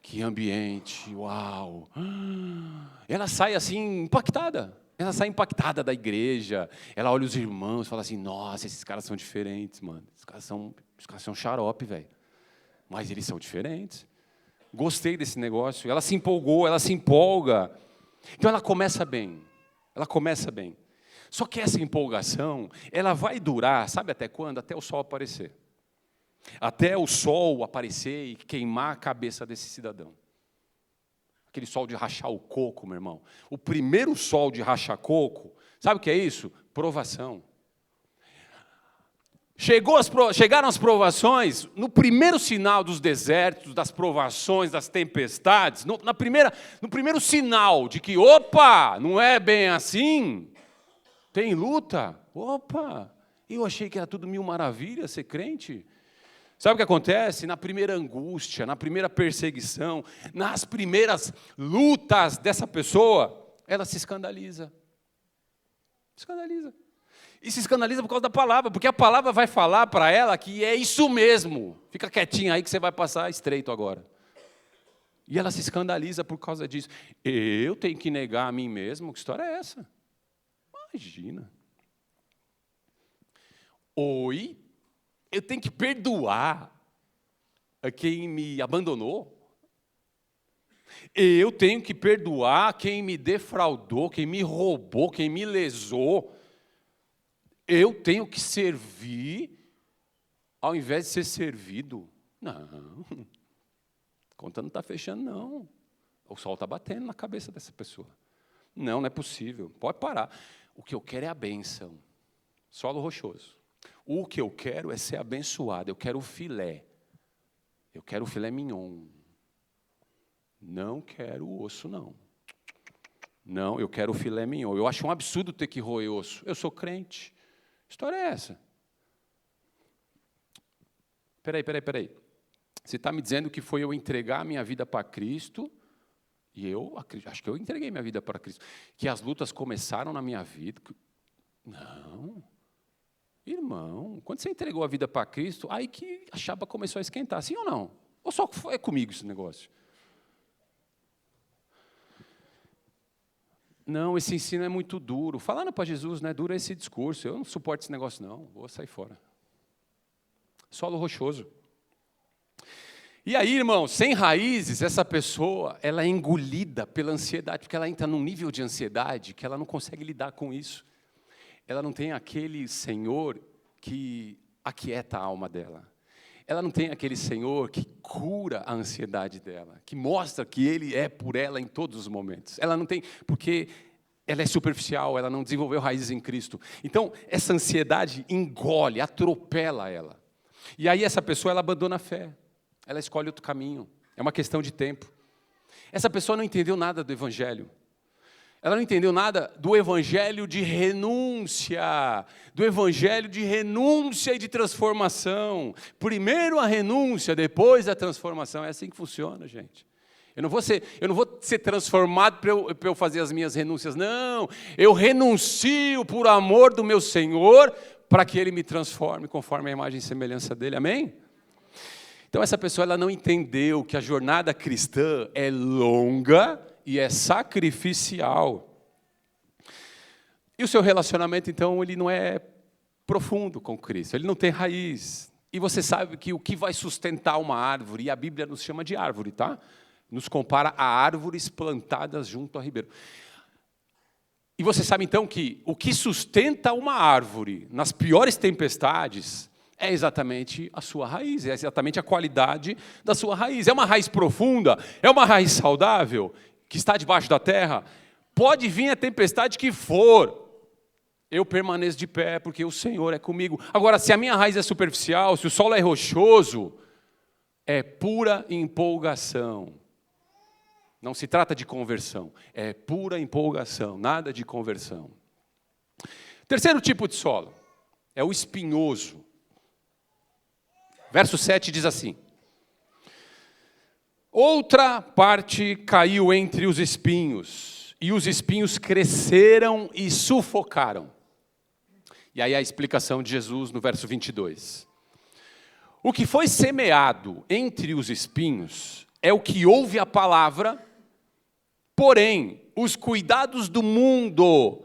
A: Que ambiente, uau. Ela sai assim, impactada. Ela sai impactada da igreja. Ela olha os irmãos e fala assim, nossa, esses caras são diferentes, mano. Esses caras são xarope, velho. Mas eles são diferentes. Gostei desse negócio. Ela se empolgou, ela se empolga. Então ela começa bem. Só que essa empolgação, ela vai durar, sabe até quando? Até o sol aparecer. Até o sol aparecer e queimar a cabeça desse cidadão. Aquele sol de rachar o coco, meu irmão. O primeiro sol de rachar coco, sabe o que é isso? Provação. Chegaram as provações, no primeiro sinal dos desertos, das provações, das tempestades, no primeiro sinal de que, opa, não é bem assim... Tem luta? Opa! Eu achei que era tudo mil maravilhas ser crente. Sabe o que acontece? Na primeira angústia, na primeira perseguição, nas primeiras lutas dessa pessoa, ela se escandaliza. E se escandaliza por causa da palavra, porque a palavra vai falar para ela que é isso mesmo. Fica quietinha aí que você vai passar estreito agora. E ela se escandaliza por causa disso. Eu tenho que negar a mim mesmo? Que história é essa? Imagina. Oi, eu tenho que perdoar a quem me abandonou? Eu tenho que perdoar quem me defraudou, quem me roubou, quem me lesou? Eu tenho que servir ao invés de ser servido? Não. conta não está fechando, não. O sol está batendo na cabeça dessa pessoa. Não é possível. Pode parar. O que eu quero é a bênção. Solo rochoso. O que eu quero é ser abençoado. Eu quero o filé. Eu quero o filé mignon. Não quero o osso, não. Não, eu quero o filé mignon. Eu acho um absurdo ter que roer osso. Eu sou crente. Que história é essa? Peraí. Você está me dizendo que foi eu entregar a minha vida para Cristo, e eu acho que eu entreguei minha vida para Cristo, que as lutas começaram na minha vida. Não. Irmão, quando você entregou a vida para Cristo, aí que a chapa começou a esquentar, sim ou não? Ou só é comigo esse negócio? Não, esse ensino é muito duro. Falando para Jesus, não é duro esse discurso. Eu não suporto esse negócio, não. Vou sair fora. Solo rochoso. E aí, irmão, sem raízes, essa pessoa, ela é engolida pela ansiedade, porque ela entra num nível de ansiedade que ela não consegue lidar com isso. Ela não tem aquele Senhor que aquieta a alma dela. Ela não tem aquele Senhor que cura a ansiedade dela, que mostra que Ele é por ela em todos os momentos. Ela não tem, porque ela é superficial, ela não desenvolveu raízes em Cristo. Então, essa ansiedade engole, atropela ela. E aí essa pessoa, ela abandona a fé. Ela escolhe outro caminho. É uma questão de tempo. Essa pessoa não entendeu nada do Evangelho. Ela não entendeu nada do Evangelho de renúncia. Do Evangelho de renúncia e de transformação. Primeiro a renúncia, depois a transformação. É assim que funciona, gente. Eu não vou ser transformado para eu fazer as minhas renúncias. Não, eu renuncio por amor do meu Senhor para que Ele me transforme conforme a imagem e semelhança dEle. Amém? Então essa pessoa ela não entendeu que a jornada cristã é longa e é sacrificial. E o seu relacionamento, então, ele não é profundo com Cristo, ele não tem raiz. E você sabe que o que vai sustentar uma árvore, e a Bíblia nos chama de árvore, tá? Nos compara a árvores plantadas junto a ribeiro. E você sabe, então, que o que sustenta uma árvore nas piores tempestades é exatamente a sua raiz, é exatamente a qualidade da sua raiz. É uma raiz profunda, é uma raiz saudável, que está debaixo da terra. Pode vir a tempestade que for, eu permaneço de pé, porque o Senhor é comigo. Agora, se a minha raiz é superficial, se o solo é rochoso, é pura empolgação. Não se trata de conversão, é pura empolgação, nada de conversão. Terceiro tipo de solo é o espinhoso. Verso 7 diz assim: outra parte caiu entre os espinhos, e os espinhos cresceram e sufocaram. E aí a explicação de Jesus no verso 22. O que foi semeado entre os espinhos é o que ouve a palavra, porém, os cuidados do mundo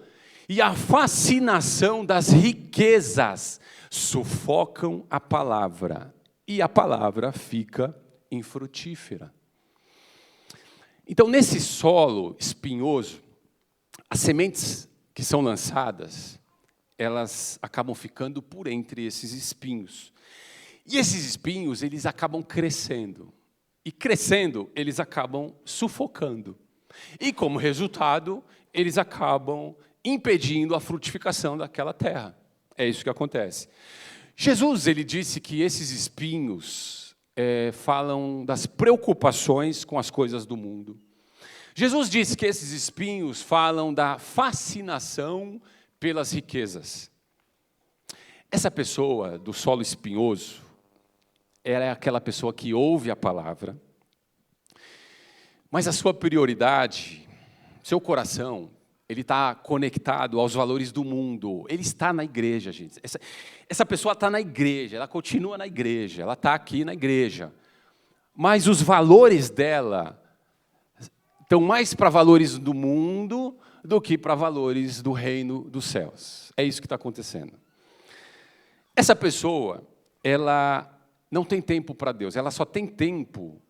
A: e a fascinação das riquezas sufocam a palavra, e a palavra fica infrutífera. Então, nesse solo espinhoso, as sementes que são lançadas, elas acabam ficando por entre esses espinhos. E esses espinhos, eles acabam crescendo. E crescendo, eles acabam sufocando. E como resultado, eles acabam impedindo a frutificação daquela terra. É isso que acontece. Jesus, ele disse que esses espinhos falam das preocupações com as coisas do mundo. Jesus disse que esses espinhos falam da fascinação pelas riquezas. Essa pessoa do solo espinhoso, ela é aquela pessoa que ouve a palavra, mas a sua prioridade, seu coração, ele está conectado aos valores do mundo. Ele está na igreja, gente. Essa pessoa está na igreja, ela continua na igreja, ela está aqui na igreja. Mas os valores dela estão mais para valores do mundo do que para valores do reino dos céus. É isso que está acontecendo. Essa pessoa, ela não tem tempo para Deus, ela só tem tempo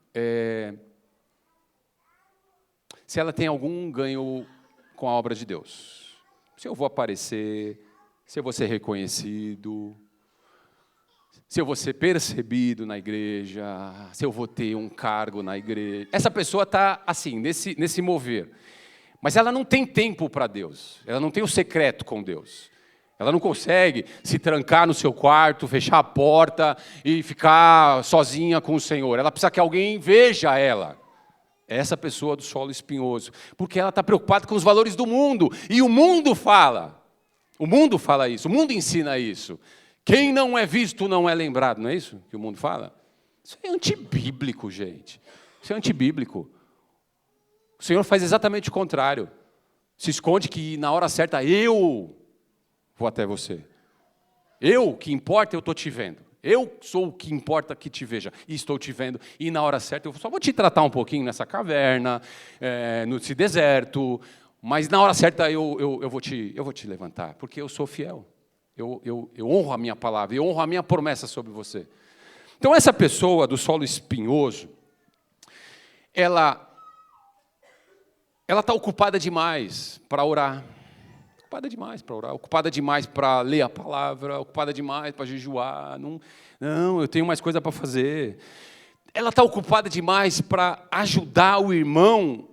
A: se ela tem algum ganho com a obra de Deus. Se eu vou aparecer, se eu vou ser reconhecido, se eu vou ser percebido na igreja, se eu vou ter um cargo na igreja. Essa pessoa está assim, nesse mover. Mas ela não tem tempo para Deus, ela não tem o secreto com Deus. Ela não consegue se trancar no seu quarto, fechar a porta e ficar sozinha com o Senhor. Ela precisa que alguém veja ela. Essa pessoa do solo espinhoso. Porque ela está preocupada com os valores do mundo. E o mundo fala. O mundo fala isso, o mundo ensina isso. Quem não é visto não é lembrado, não é isso que o mundo fala? Isso é antibíblico, gente. Isso é antibíblico. O Senhor faz exatamente o contrário. Se esconde que na hora certa eu vou até você. Eu, que importa, eu estou te vendo. Eu sou o que importa que te veja. E estou te vendo. E na hora certa eu só vou te tratar um pouquinho nessa caverna, nesse deserto. Mas na hora certa eu vou te levantar. Porque eu sou fiel. Eu honro a minha palavra. Eu honro a minha promessa sobre você. Então essa pessoa do solo espinhoso, ela está ocupada demais para orar. Ocupada demais para orar, ocupada demais para ler a palavra, ocupada demais para jejuar. Não, eu tenho mais coisa para fazer. Ela está ocupada demais para ajudar o irmão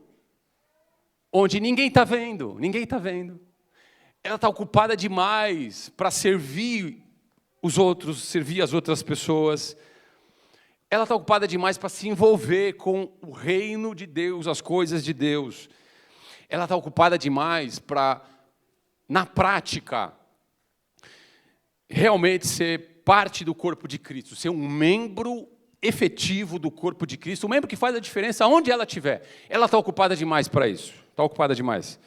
A: onde ninguém está vendo, Ela está ocupada demais para servir os outros, servir as outras pessoas. Ela está ocupada demais para se envolver com o reino de Deus, as coisas de Deus. Ela está ocupada demais para, na prática, realmente ser parte do corpo de Cristo, ser um membro efetivo do corpo de Cristo, um membro que faz a diferença onde ela estiver. Ela está ocupada demais para isso, está ocupada demais.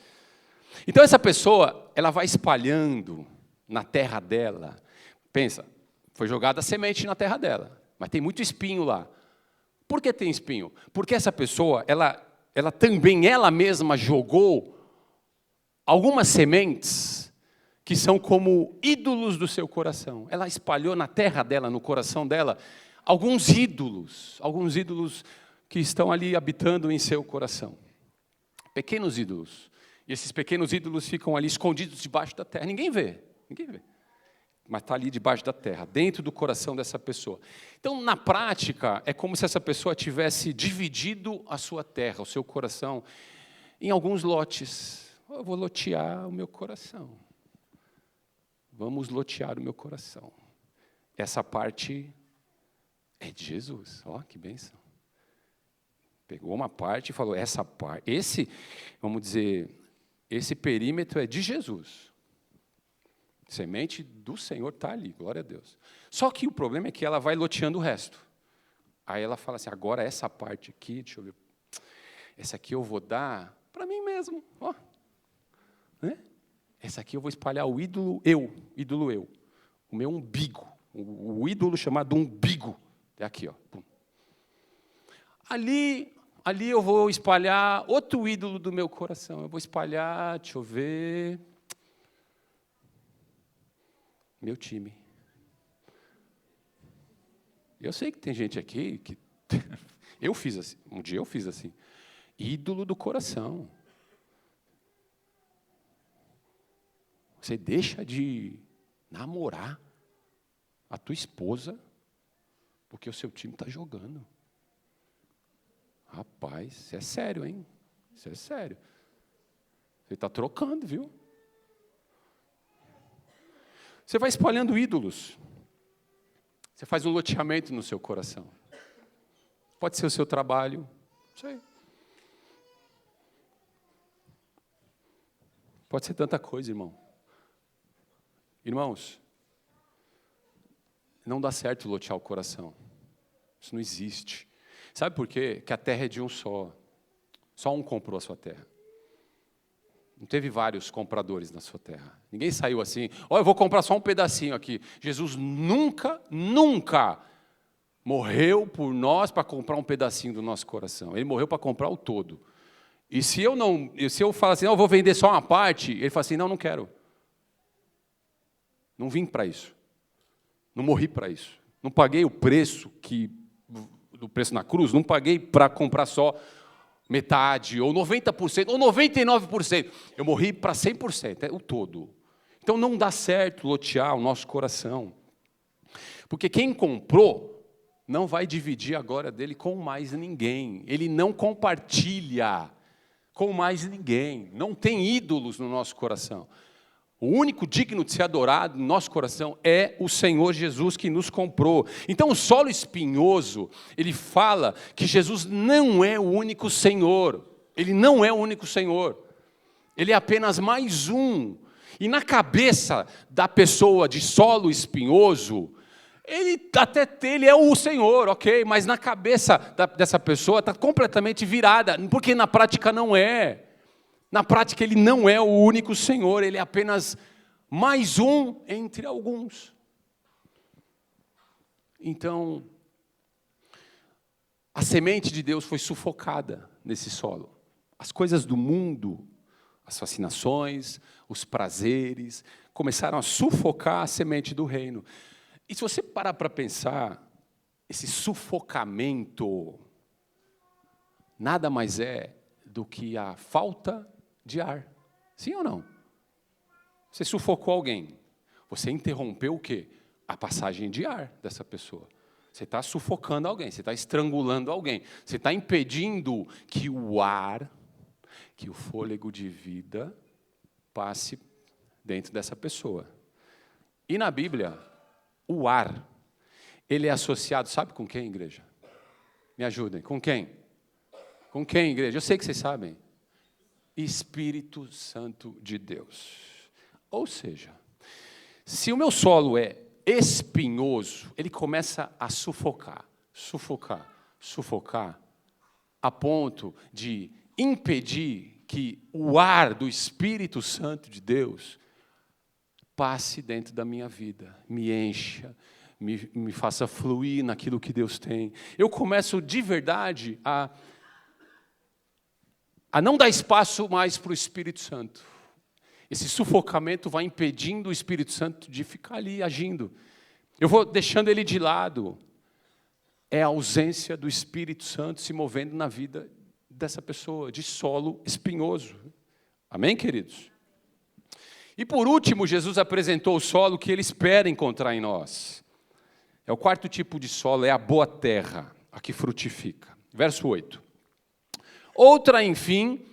A: Então essa pessoa, ela vai espalhando na terra dela. Pensa, foi jogada semente na terra dela, mas tem muito espinho lá. Por que tem espinho? Porque essa pessoa, ela também, ela mesma jogou algumas sementes que são como ídolos do seu coração. Ela espalhou na terra dela, no coração dela, alguns ídolos que estão ali habitando em seu coração. Pequenos ídolos. E esses pequenos ídolos ficam ali escondidos debaixo da terra. Ninguém vê. Mas está ali debaixo da terra, dentro do coração dessa pessoa. Então, na prática, é como se essa pessoa tivesse dividido a sua terra, o seu coração, em alguns lotes. Eu vou lotear o meu coração. Vamos lotear o meu coração. Essa parte é de Jesus. Ó, que bênção. Pegou uma parte e falou, essa parte, esse perímetro é de Jesus. Semente do Senhor está ali, glória a Deus. Só que o problema é que ela vai loteando o resto. Aí ela fala assim, agora essa parte aqui, deixa eu ver, essa aqui eu vou dar para mim mesmo. Ó. Né? Essa aqui eu vou espalhar o ídolo eu, o meu umbigo, o ídolo chamado umbigo. É aqui, ó. Pum. Ali eu vou espalhar outro ídolo do meu coração. Eu vou espalhar, deixa eu ver, meu time. Eu sei que tem gente aqui que eu fiz assim, um dia eu fiz assim. Ídolo do coração. Você deixa de namorar a tua esposa porque o seu time está jogando. Rapaz, isso é sério, hein? Isso é sério. Você está trocando, viu? Você vai espalhando ídolos. Você faz um loteamento no seu coração. Pode ser o seu trabalho. Não sei. Pode ser tanta coisa, irmão. Irmãos, não dá certo lotear o coração. Isso não existe. Sabe por quê? Que a terra é de um só. Só um comprou a sua terra. Não teve vários compradores na sua terra. Ninguém saiu assim, eu vou comprar só um pedacinho aqui. Jesus nunca morreu por nós para comprar um pedacinho do nosso coração. Ele morreu para comprar o todo. E se eu falar assim, eu vou vender só uma parte, ele fala assim, não quero. Não vim para isso. Não morri para isso. Não paguei o preço do preço na cruz, não paguei para comprar só metade, ou 90%, ou 99%. Eu morri para 100%, é o todo. Então não dá certo lotear o nosso coração. Porque quem comprou não vai dividir a glória dele com mais ninguém. Ele não compartilha com mais ninguém. Não tem ídolos no nosso coração. O único digno de ser adorado no nosso coração é o Senhor Jesus que nos comprou. Então o solo espinhoso, ele fala que Jesus não é o único Senhor. Ele não é o único Senhor. Ele é apenas mais um. E na cabeça da pessoa de solo espinhoso, ele é o Senhor, ok? Mas na cabeça dessa pessoa está completamente virada, porque na prática não é. Na prática ele não é o único Senhor, ele é apenas mais um entre alguns. Então, a semente de Deus foi sufocada nesse solo. As coisas do mundo, as fascinações, os prazeres, começaram a sufocar a semente do reino. E se você parar para pensar, esse sufocamento nada mais é do que a falta de ar. Sim ou não? Você sufocou alguém. Você interrompeu o quê? A passagem de ar dessa pessoa. Você está sufocando alguém, você está estrangulando alguém. Você está impedindo que o ar, que o fôlego de vida passe dentro dessa pessoa. E na Bíblia, o ar, ele é associado, sabe com quem, igreja? Me ajudem, com quem? Com quem, igreja? Eu sei que vocês sabem. Espírito Santo de Deus. Ou seja, se o meu solo é espinhoso, ele começa a sufocar, a ponto de impedir que o ar do Espírito Santo de Deus passe dentro da minha vida, me encha, me faça fluir naquilo que Deus tem. Eu começo de verdade a não dar espaço mais para o Espírito Santo. Esse sufocamento vai impedindo o Espírito Santo de ficar ali agindo. Eu vou deixando ele de lado. É a ausência do Espírito Santo se movendo na vida dessa pessoa, de solo espinhoso. Amém, queridos? E por último, Jesus apresentou o solo que ele espera encontrar em nós. É o quarto tipo de solo, é a boa terra, a que frutifica. Verso 8. Outra, enfim,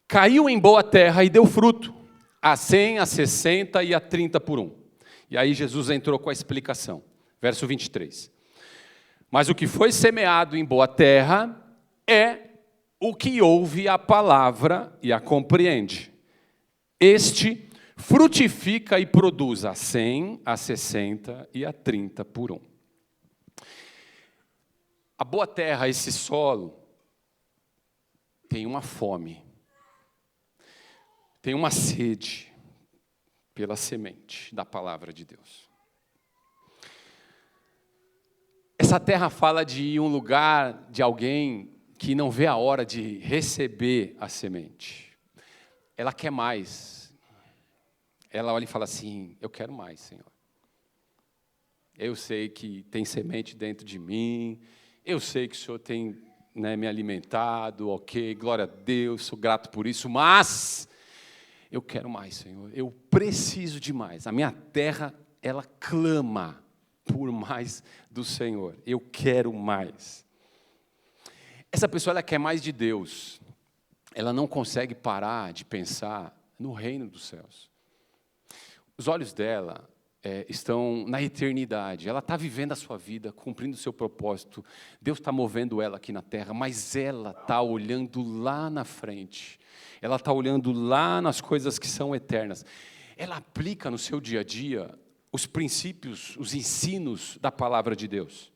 A: caiu em boa terra e deu fruto, a 100, a 60 e a 30 por um. E aí Jesus entrou com a explicação. Verso 23. Mas o que foi semeado em boa terra é o que ouve a palavra e a compreende. Este frutifica e produz a 100, a 60 e a 30 por um. A boa terra, esse solo, tem uma fome, tem uma sede pela semente da palavra de Deus. Essa terra fala de um lugar de alguém que não vê a hora de receber a semente. Ela quer mais. Ela olha e fala assim, eu quero mais, Senhor. Eu sei que tem semente dentro de mim, eu sei que o Senhor tem, me alimentado, ok, glória a Deus, sou grato por isso, mas eu quero mais, Senhor, eu preciso de mais. A minha terra, ela clama por mais do Senhor, eu quero mais. Essa pessoa, ela quer mais de Deus, ela não consegue parar de pensar no reino dos céus. Os olhos dela estão na eternidade. Ela está vivendo a sua vida, cumprindo o seu propósito. Deus está movendo ela aqui na terra, mas ela está olhando lá na frente. Ela está olhando lá nas coisas que são eternas. Ela aplica no seu dia a dia os princípios, os ensinos da palavra de Deus.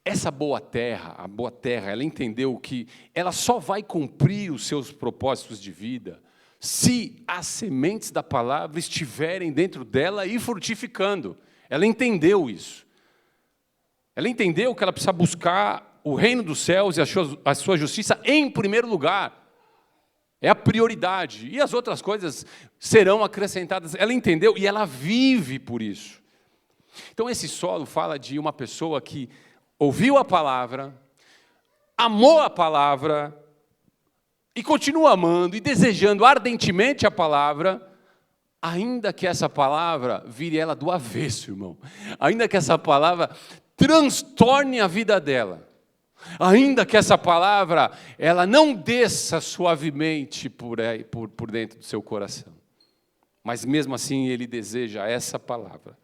A: Essa boa terra, a boa terra, ela entendeu que ela só vai cumprir os seus propósitos de vida se as sementes da palavra estiverem dentro dela e frutificando. Ela entendeu isso. Ela entendeu que ela precisa buscar o reino dos céus e a sua justiça em primeiro lugar. É a prioridade. E as outras coisas serão acrescentadas. Ela entendeu e ela vive por isso. Então esse solo fala de uma pessoa que ouviu a palavra, amou a palavra, e continua amando e desejando ardentemente a palavra, ainda que essa palavra vire ela do avesso, irmão, ainda que essa palavra transtorne a vida dela, ainda que essa palavra ela não desça suavemente por dentro do seu coração, mas mesmo assim ele deseja essa palavra.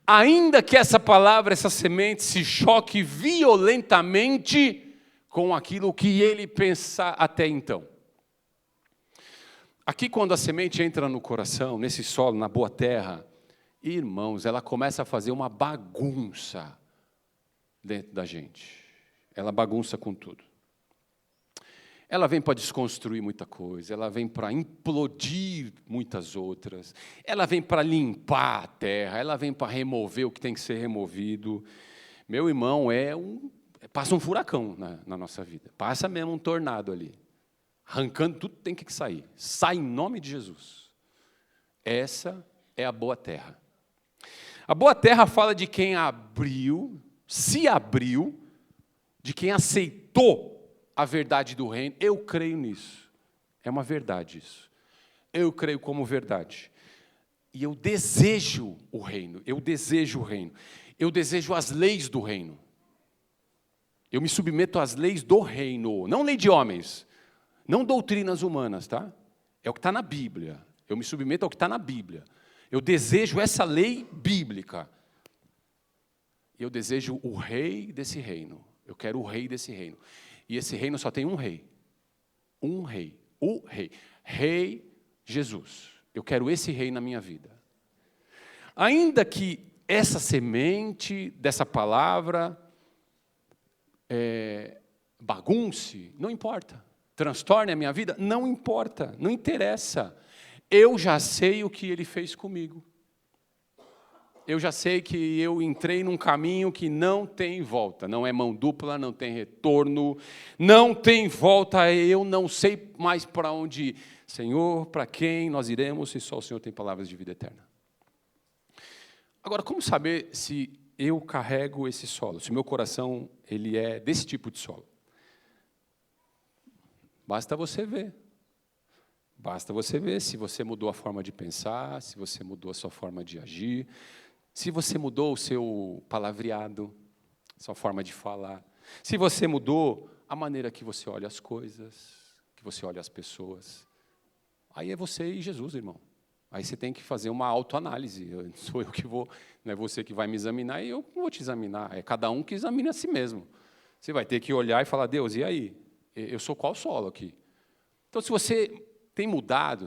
A: Ainda que essa palavra, essa semente se choque violentamente com aquilo que ele pensa até então. Aqui, quando a semente entra no coração, nesse solo, na boa terra, irmãos, ela começa a fazer uma bagunça dentro da gente. Ela bagunça com tudo. Ela vem para desconstruir muita coisa, ela vem para implodir muitas outras, ela vem para limpar a terra, ela vem para remover o que tem que ser removido. Meu irmão, passa um furacão na nossa vida, passa mesmo um tornado ali. Arrancando tudo tem que sair. Sai em nome de Jesus. Essa é a boa terra. A boa terra fala de quem se abriu, de quem aceitou a verdade do reino. Eu creio nisso. É uma verdade isso. Eu creio como verdade. E eu desejo o reino. Eu desejo o reino. Eu desejo as leis do reino. Eu me submeto às leis do reino. Não lei de homens. Não doutrinas humanas, tá? É o que está na Bíblia. Eu me submeto ao que está na Bíblia. Eu desejo essa lei bíblica. Eu desejo o rei desse reino. Eu quero o rei desse reino. E esse reino só tem um rei. Um rei. O rei. Rei Jesus. Eu quero esse rei na minha vida. Ainda que essa semente dessa palavra bagunce, não importa. Transtorne a minha vida? Não importa, não interessa. Eu já sei o que ele fez comigo. Eu já sei que eu entrei num caminho que não tem volta. Não é mão dupla, não tem retorno, não tem volta. Eu não sei mais para onde ir. Senhor, para quem nós iremos se só o Senhor tem palavras de vida eterna? Agora, como saber se eu carrego esse solo? Se o meu coração ele é desse tipo de solo? Basta você ver. Basta você ver se você mudou a forma de pensar, se você mudou a sua forma de agir, se você mudou o seu palavreado, sua forma de falar, se você mudou a maneira que você olha as coisas, que você olha as pessoas. Aí é você e Jesus, irmão. Aí você tem que fazer uma autoanálise. Sou eu que vou, não é você que vai me examinar e eu não vou te examinar. É cada um que examina a si mesmo. Você vai ter que olhar e falar, Deus, e aí? Eu sou qual solo aqui? Então, se você tem mudado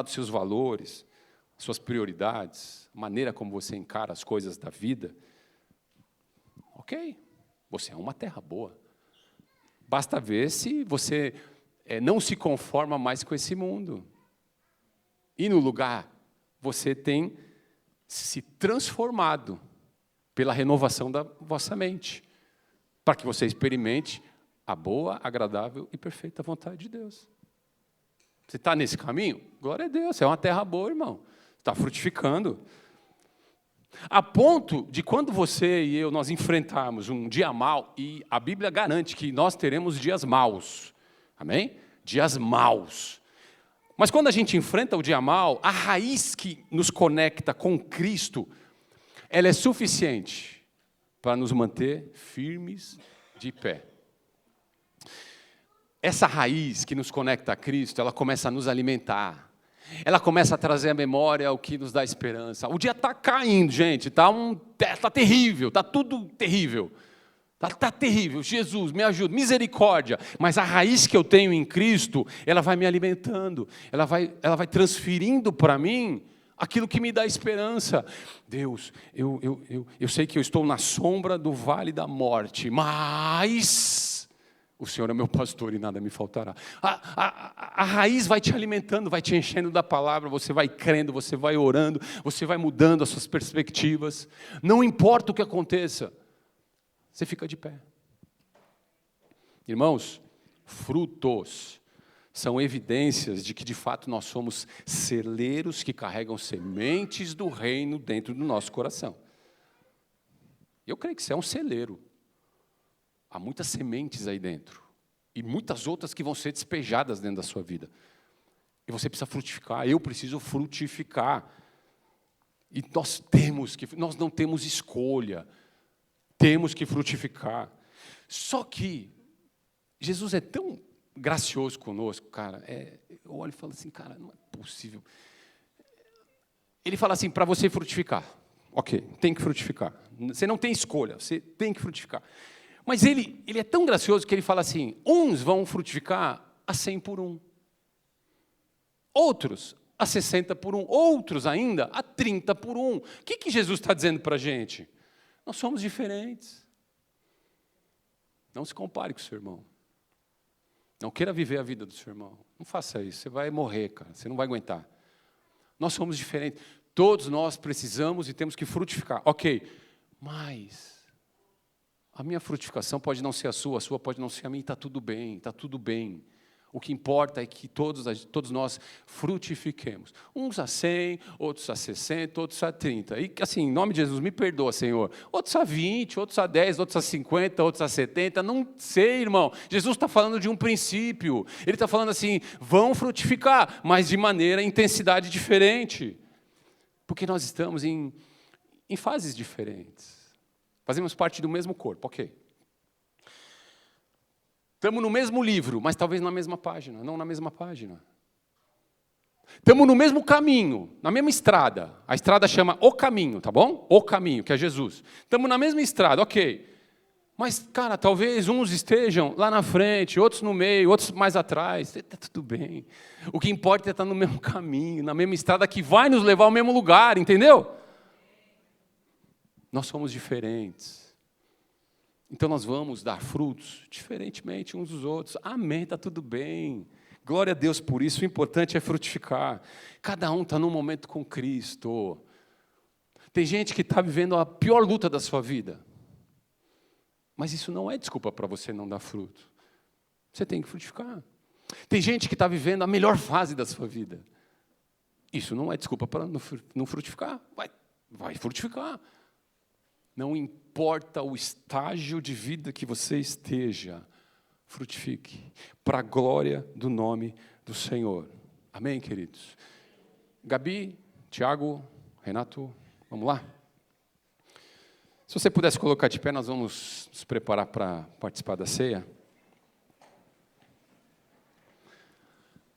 A: seus valores, suas prioridades, a maneira como você encara as coisas da vida, ok, você é uma terra boa. Basta ver se você não se conforma mais com esse mundo. E no lugar, você tem se transformado pela renovação da vossa mente, para que você experimente a boa, agradável e perfeita vontade de Deus. Você está nesse caminho? Glória a Deus, é uma terra boa, irmão. Está frutificando. A ponto de quando você e eu, nós enfrentarmos um dia mau, e a Bíblia garante que nós teremos dias maus. Amém? Dias maus. Mas quando a gente enfrenta o dia mau, a raiz que nos conecta com Cristo, ela é suficiente para nos manter firmes de pé. Essa raiz que nos conecta a Cristo, ela começa a nos alimentar. Ela começa a trazer à memória o que nos dá esperança. O dia está caindo, gente. Está terrível, está tudo terrível. Está terrível. Jesus, me ajuda, misericórdia. Mas a raiz que eu tenho em Cristo, ela vai me alimentando. Ela vai transferindo para mim aquilo que me dá esperança. Deus, eu sei que eu estou na sombra do vale da morte, mas o Senhor é meu pastor e nada me faltará. A raiz vai te alimentando, vai te enchendo da palavra, você vai crendo, você vai orando, você vai mudando as suas perspectivas. Não importa o que aconteça, você fica de pé. Irmãos, frutos são evidências de que de fato nós somos celeiros que carregam sementes do reino dentro do nosso coração. Eu creio que você é um celeiro. Há muitas sementes aí dentro. E muitas outras que vão ser despejadas dentro da sua vida. E você precisa frutificar, eu preciso frutificar. E nós não temos escolha. Temos que frutificar. Só que Jesus é tão gracioso conosco, cara. Eu olho e falo assim, cara, não é possível. Ele fala assim, para você frutificar. Ok, tem que frutificar. Você não tem escolha, você tem que frutificar. Mas ele é tão gracioso que ele fala assim, uns vão frutificar a 100 por 1. Outros a 60 por 1. Outros ainda a 30 por 1. O que Jesus está dizendo para a gente? Nós somos diferentes. Não se compare com o seu irmão. Não queira viver a vida do seu irmão. Não faça isso, você vai morrer, cara. Você não vai aguentar. Nós somos diferentes. Todos nós precisamos e temos que frutificar. Ok, mas a minha frutificação pode não ser a sua pode não ser a minha. Está tudo bem, está tudo bem. O que importa é que todos nós frutifiquemos. Uns a 100, outros a 60, outros a 30. E assim, em nome de Jesus, me perdoa, Senhor. Outros a 20, outros a 10, outros a 50, outros a 70. Não sei, irmão. Jesus está falando de um princípio. Ele está falando assim, vão frutificar, mas de maneira, intensidade diferente. Porque nós estamos em fases diferentes. Fazemos parte do mesmo corpo, ok. Estamos no mesmo livro, mas talvez na mesma página, não na mesma página. Estamos no mesmo caminho, na mesma estrada. A estrada chama O Caminho, tá bom? O Caminho, que é Jesus. Estamos na mesma estrada, ok. Mas, cara, talvez uns estejam lá na frente, outros no meio, outros mais atrás. Está tudo bem. O que importa é estar no mesmo caminho, na mesma estrada que vai nos levar ao mesmo lugar, entendeu? Nós somos diferentes. Então nós vamos dar frutos diferentemente uns dos outros. Amém, está tudo bem. Glória a Deus por isso. O importante é frutificar. Cada um está num momento com Cristo. Tem gente que está vivendo a pior luta da sua vida. Mas isso não é desculpa para você não dar fruto. Você tem que frutificar. Tem gente que está vivendo a melhor fase da sua vida. Isso não é desculpa para não frutificar. Vai frutificar. Não importa o estágio de vida que você esteja, frutifique, para a glória do nome do Senhor. Amém, queridos? Gabi, Tiago, Renato, vamos lá? Se você pudesse colocar de pé, nós vamos nos preparar para participar da ceia.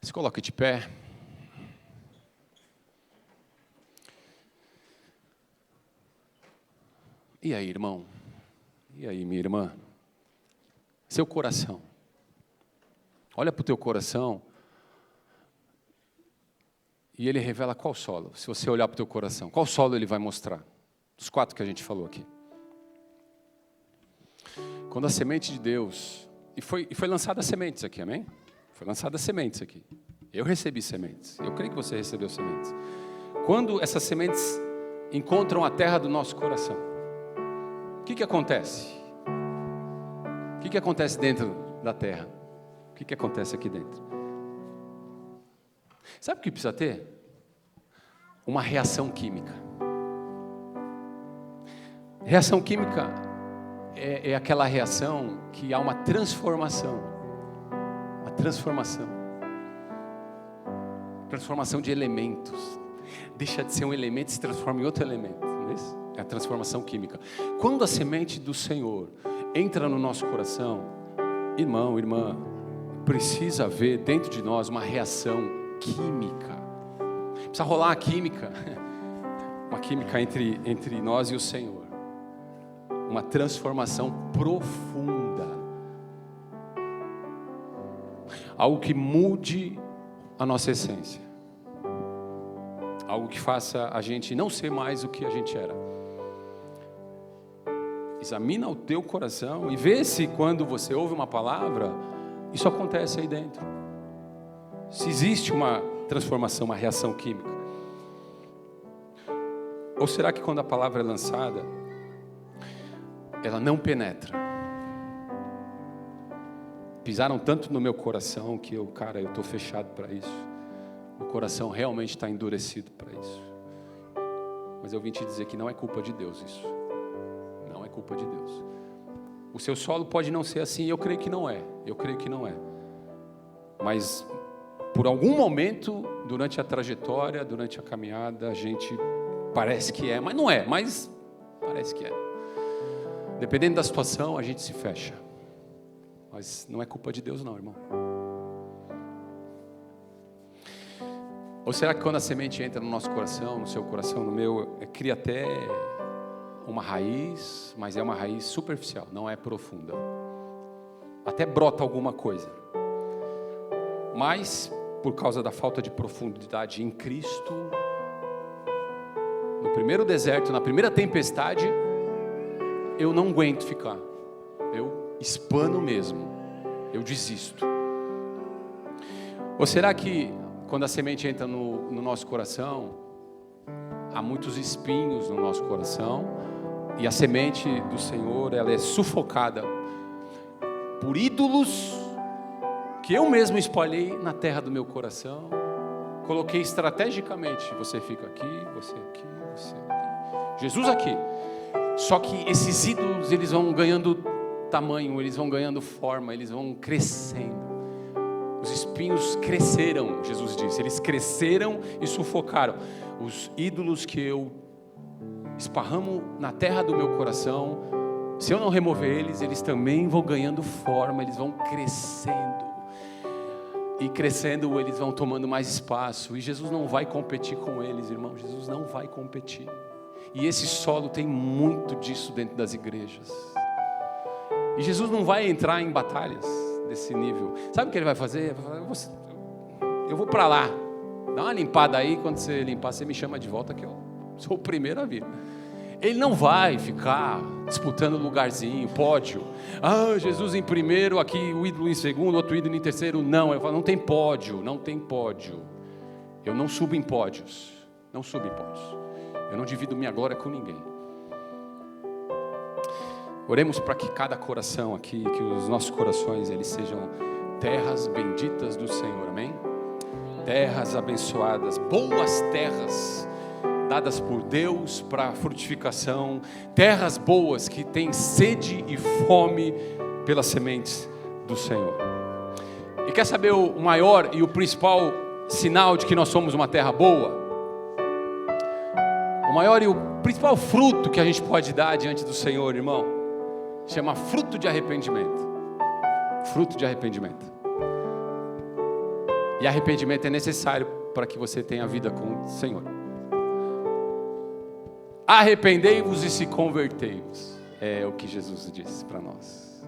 A: Se coloque de pé. E aí, irmão? E aí, minha irmã? Seu coração. Olha para o teu coração e ele revela qual solo. Se você olhar para o teu coração, qual solo ele vai mostrar? Dos 4 que a gente falou aqui. Quando a semente de Deus... E foi lançada sementes aqui, amém? Foi lançada sementes aqui. Eu recebi sementes. Eu creio que você recebeu sementes. Quando essas sementes encontram a terra do nosso coração, o que acontece? O que acontece dentro da terra? O que acontece aqui dentro? Sabe o que precisa ter? Uma reação química. Reação química é aquela reação que há uma transformação. A transformação. Transformação de elementos. Deixa de ser um elemento e se transforma em outro elemento. Não é isso? É a transformação química. Quando a semente do Senhor entra no nosso coração, irmão, irmã, precisa haver dentro de nós uma reação química. Precisa rolar a química. Uma química entre nós e o Senhor. Uma transformação profunda. Algo que mude a nossa essência. Algo que faça a gente não ser mais o que a gente era. Examina o teu coração e vê se quando você ouve uma palavra, isso acontece aí dentro. Se existe uma transformação, uma reação química. Ou será que quando a palavra é lançada, ela não penetra? Pisaram tanto no meu coração que eu estou fechado para isso. O coração realmente está endurecido para isso. Mas eu vim te dizer que não é culpa de Deus isso. Não é culpa de Deus. O seu solo pode não ser assim, eu creio que não é. Eu creio que não é. Mas por algum momento, durante a trajetória, durante a caminhada, a gente parece que é, mas não é, mas parece que é. Dependendo da situação, a gente se fecha. Mas não é culpa de Deus não, irmão. Ou será que quando a semente entra no nosso coração, no seu coração, no meu, cria até uma raiz, mas é uma raiz superficial, não é profunda. Até brota alguma coisa. Mas, por causa da falta de profundidade em Cristo, no primeiro deserto, na primeira tempestade, eu não aguento ficar. Eu espano mesmo. Eu desisto. Ou será que quando a semente entra no nosso coração, há muitos espinhos no nosso coração, e a semente do Senhor, ela é sufocada por ídolos que eu mesmo espalhei na terra do meu coração, coloquei estrategicamente, você fica aqui, você aqui, você aqui, Jesus aqui. Só que esses ídolos, eles vão ganhando tamanho, eles vão ganhando forma, eles vão crescendo. Os espinhos cresceram, Jesus disse, eles cresceram e sufocaram. Os ídolos que eu esparramo na terra do meu coração, se eu não remover eles, eles também vão ganhando forma, eles vão crescendo. E crescendo, eles vão tomando mais espaço. E Jesus não vai competir com eles, irmão. Jesus não vai competir. E esse solo tem muito disso dentro das igrejas. E Jesus não vai entrar em batalhas desse nível. Sabe o que ele vai fazer? Eu vou para lá. Dá uma limpada aí. Quando você limpar, você me chama de volta, que eu sou o primeiro a vir. Ele não vai ficar disputando lugarzinho, pódio. Jesus em primeiro, aqui o ídolo em segundo, outro ídolo em terceiro. Não, eu falo, não tem pódio, não tem pódio. Eu não subo em pódios. Não subo em pódios. Eu não divido minha glória com ninguém. Oremos para que cada coração aqui, que os nossos corações, eles sejam terras benditas do Senhor, amém? Terras abençoadas, boas terras, dadas por Deus para frutificação, terras boas que têm sede e fome pelas sementes do Senhor. E quer saber o maior e o principal sinal de que nós somos uma terra boa? O maior e o principal fruto que a gente pode dar diante do Senhor, irmão, chama fruto de arrependimento. Fruto de arrependimento. E arrependimento é necessário para que você tenha vida com o Senhor. Arrependei-vos e se convertei-vos. É o que Jesus disse para nós.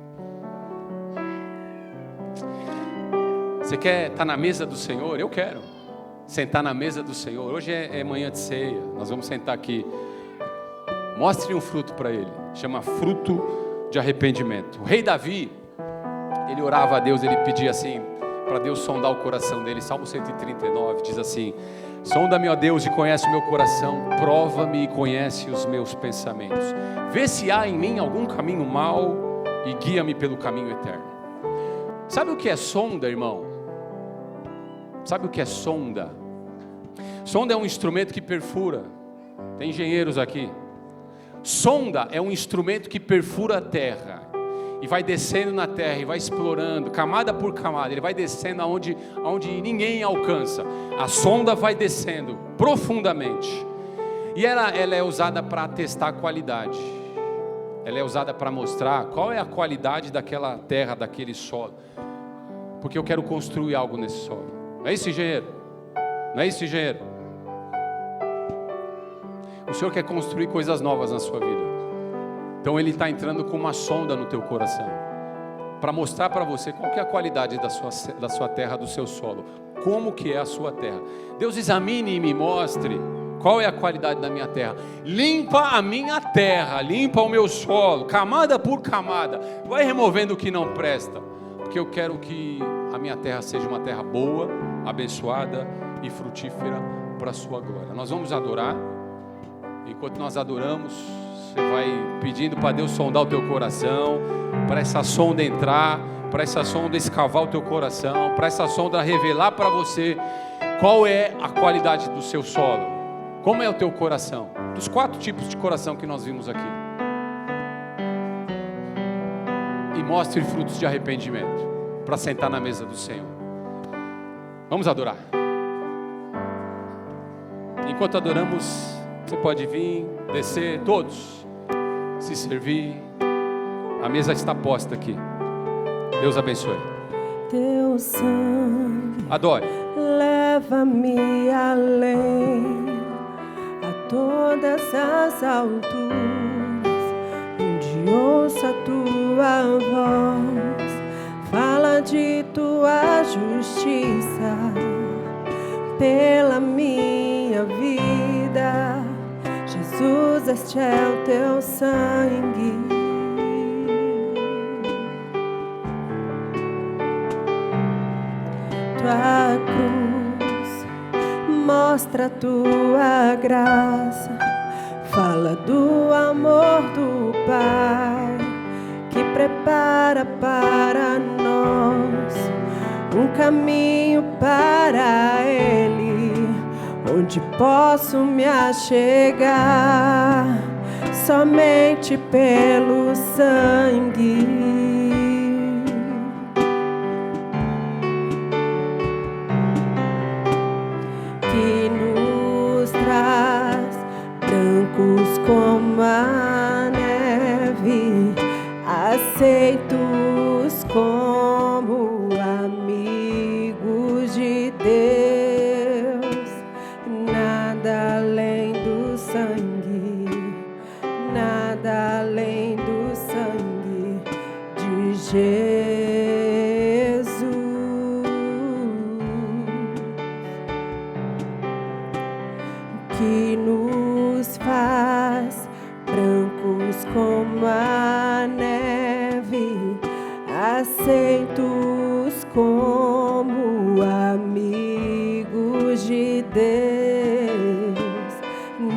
A: Você quer estar na mesa do Senhor? Eu quero sentar na mesa do Senhor. Hoje é manhã de ceia. Nós vamos sentar aqui. Mostre um fruto para Ele. Chama fruto de arrependimento. O rei Davi, ele orava a Deus, ele pedia assim, para Deus sondar o coração dele. Salmo 139 diz assim: sonda-me, ó Deus, e conhece o meu coração, prova-me e conhece os meus pensamentos. Vê se há em mim algum caminho mau e guia-me pelo caminho eterno. Sabe o que é sonda, irmão? Sabe o que é sonda? Sonda é um instrumento que perfura. Tem engenheiros aqui. Sonda é um instrumento que perfura a terra e vai descendo na terra e vai explorando, camada por camada. Ele vai descendo aonde ninguém alcança. A sonda vai descendo profundamente. E ela é usada para testar a qualidade. Ela é usada para mostrar qual é a qualidade daquela terra, daquele solo. Porque eu quero construir algo nesse solo. Não é isso, engenheiro? Não é isso, engenheiro? O Senhor quer construir coisas novas na sua vida. Então Ele está entrando com uma sonda no teu coração, para mostrar para você qual que é a qualidade da sua terra, do seu solo. Como que é a sua terra. Deus examine e me mostre qual é a qualidade da minha terra. Limpa a minha terra, limpa o meu solo, camada por camada. Vai removendo o que não presta. Porque eu quero que a minha terra seja uma terra boa, abençoada e frutífera para a sua glória. Nós vamos adorar. Enquanto nós adoramos, você vai pedindo para Deus sondar o teu coração, para essa sonda entrar, para essa sonda escavar o teu coração, para essa sonda revelar para você qual é a qualidade do seu solo, como é o teu coração, dos 4 tipos de coração que nós vimos aqui. E mostre frutos de arrependimento, para sentar na mesa do Senhor. Vamos adorar. Enquanto adoramos, você pode vir, descer, todos, se servir. A mesa está posta aqui. Deus abençoe.
B: Teu sangue
A: Adore.
B: leva-me além a todas as alturas, onde ouço a tua voz, fala de tua justiça pela minha vida. Jesus, este é o teu sangue. Tua cruz mostra a tua graça, fala do amor do Pai que prepara para nós um caminho para Ele, onde posso me achegar somente pelo sangue. Como a neve, aceitos como amigos de Deus. Nada além do sangue, nada além do sangue de Jesus, que nos faz brancos como a neve, aceitos como amigos de Deus.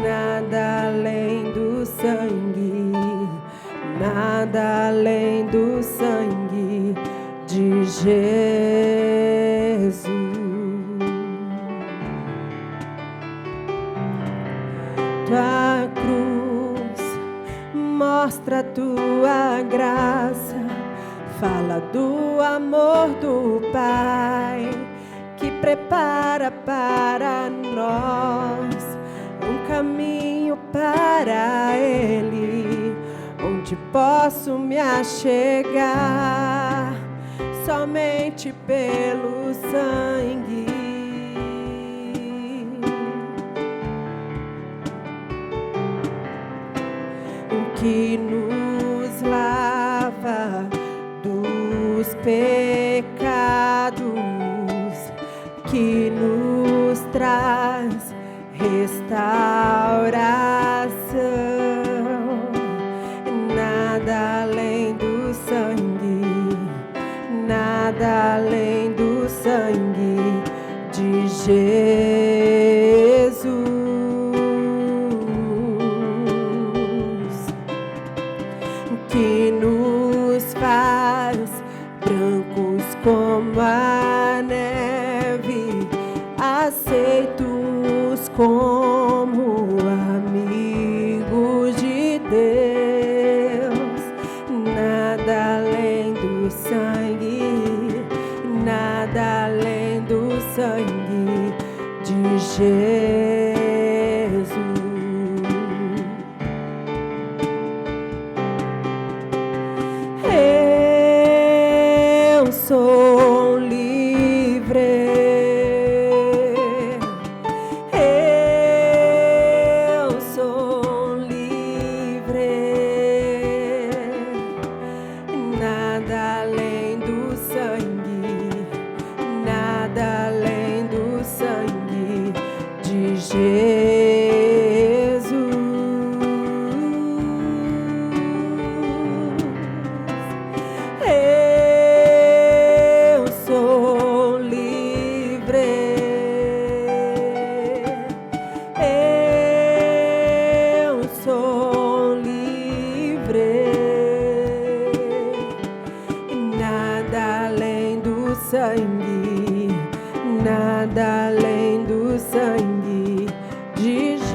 B: Nada além do sangue, nada além do sangue de Jesus. Tua cruz mostra a tua graça, fala do amor do Pai que prepara para nós um caminho para Ele, onde posso me achegar somente pelo sangue. Que nos lava dos pecados, que nos traz restauração. Nada além do sangue, nada além do sangue de Jesus, que nos faz brancos como a neve, aceitos como amigos de Deus. Nada além do sangue, nada além do sangue de Jesus. Eu sou livre, eu sou livre. Nada além do sangue, nada além do sangue de Jesus. Sangue, nada além do sangue de Jesus.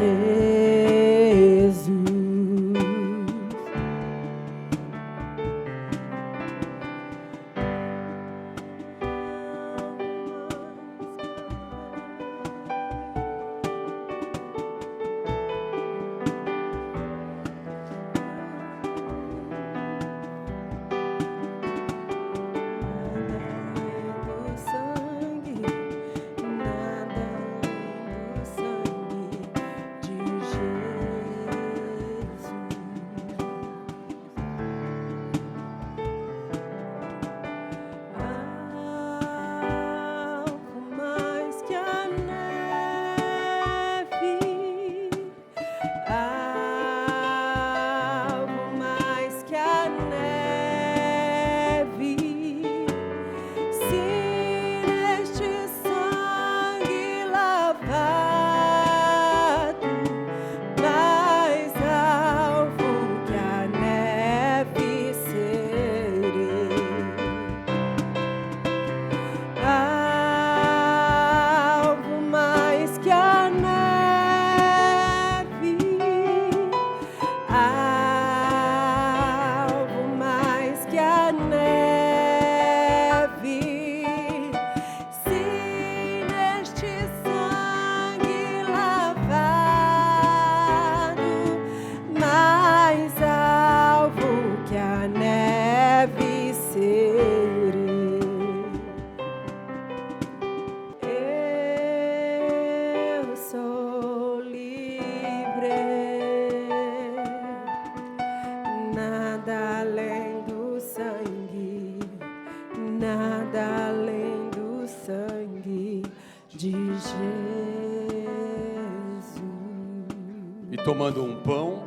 A: E tomando um pão,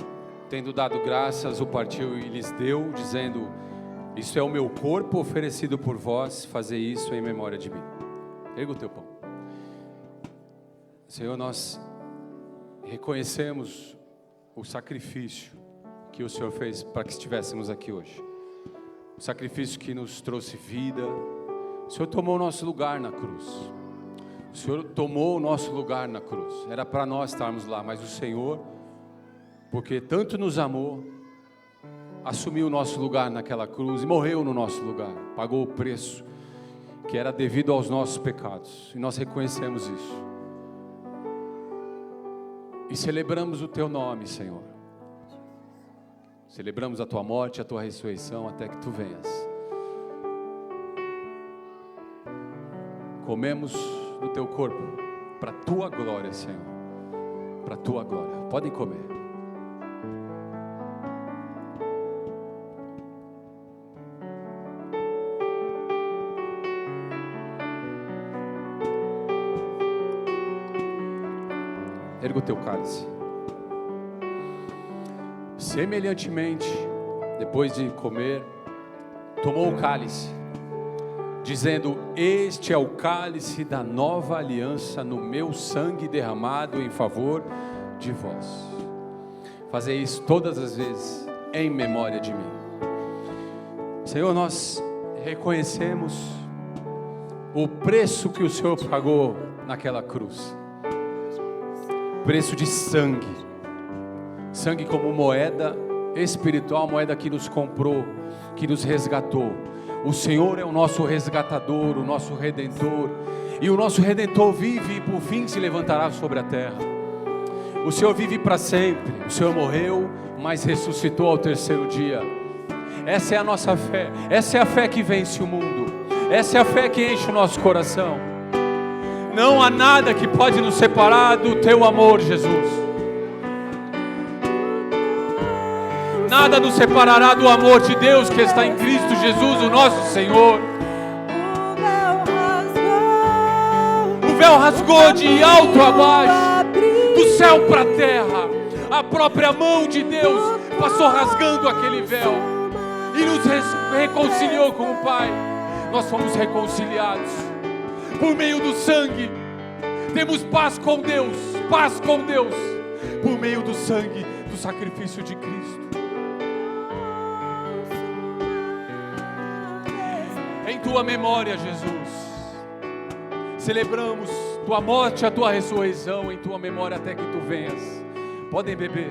A: tendo dado graças, o partiu e lhes deu, dizendo: isso é o meu corpo oferecido por vós, fazei isso em memória de mim. Erga o teu pão. Senhor, nós reconhecemos o sacrifício que o Senhor fez para que estivéssemos aqui hoje. O sacrifício que nos trouxe vida. O Senhor tomou o nosso lugar na cruz. O Senhor tomou o nosso lugar na cruz. Era para nós estarmos lá, mas o Senhor, porque tanto nos amou, assumiu o nosso lugar naquela cruz e morreu no nosso lugar. Pagou o preço que era devido aos nossos pecados. E nós reconhecemos isso. E celebramos o teu nome, Senhor. Celebramos a tua morte, a tua ressurreição, até que tu venhas. Comemos do teu corpo, para a tua glória, Senhor. Para a tua glória. Podem comer. Erga o teu cálice. Semelhantemente, depois de comer, tomou o cálice, dizendo: este é o cálice da nova aliança no meu sangue derramado em favor de vós. Fazei isso todas as vezes em memória de mim. Senhor, nós reconhecemos o preço que o Senhor pagou naquela cruz. Preço de sangue. Sangue como moeda espiritual, moeda que nos comprou, que nos resgatou. O Senhor é o nosso resgatador, o nosso redentor. E o nosso redentor vive e por fim se levantará sobre a terra. O Senhor vive para sempre. O Senhor morreu, mas ressuscitou ao terceiro dia. Essa é a nossa fé. Essa é a fé que vence o mundo. Essa é a fé que enche o nosso coração. Não há nada que pode nos separar do teu amor, Jesus. Nada nos separará do amor de Deus que está em Cristo Jesus, o nosso Senhor. O véu rasgou de alto a baixo, do céu para a terra. A própria mão de Deus passou rasgando aquele véu e nos reconciliou com o Pai. Nós fomos reconciliados por meio do sangue. Temos paz com Deus, por meio do sangue, do sacrifício de Cristo. Em tua memória, Jesus, celebramos tua morte, a tua ressurreição, em tua memória até que tu venhas. Podem beber.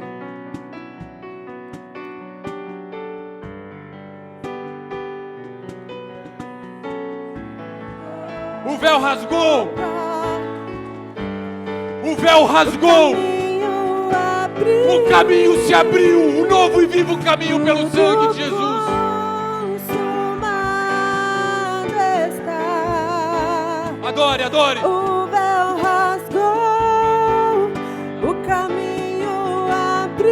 A: O véu rasgou. O véu rasgou. O caminho se abriu. O novo e vivo caminho pelo sangue de Jesus. Adore, adore.
B: O véu rasgou, o caminho abriu,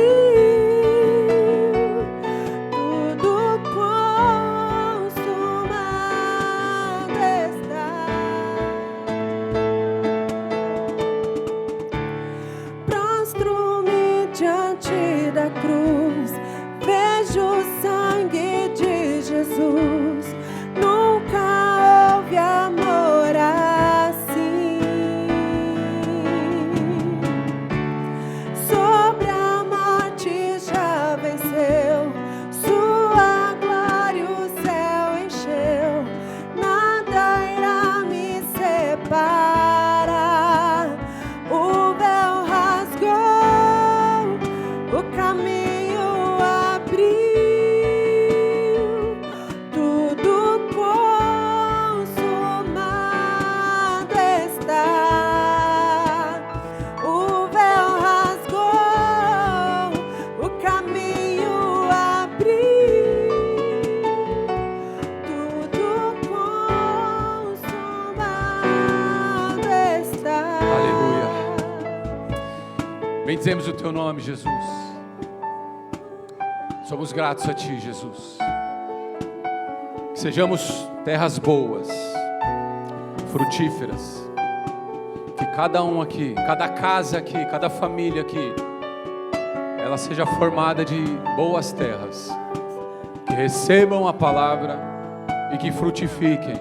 B: tudo consumado está. Prostro-me diante da cruz, vejo o sangue de Jesus. Nunca houve amor assim. Sobre a morte já venceu, sua glória o céu encheu. Nada irá me separar. O véu rasgou, o caminho abriu, tudo consumado está. O véu rasgou, o caminho abriu, tudo consumado está.
A: Aleluia. Bendizemos o teu nome, Jesus. Somos gratos a ti, Jesus. Que sejamos terras boas, frutíferas. Que cada um aqui, cada casa aqui, cada família aqui ela seja formada de boas terras, que recebam a palavra e que frutifiquem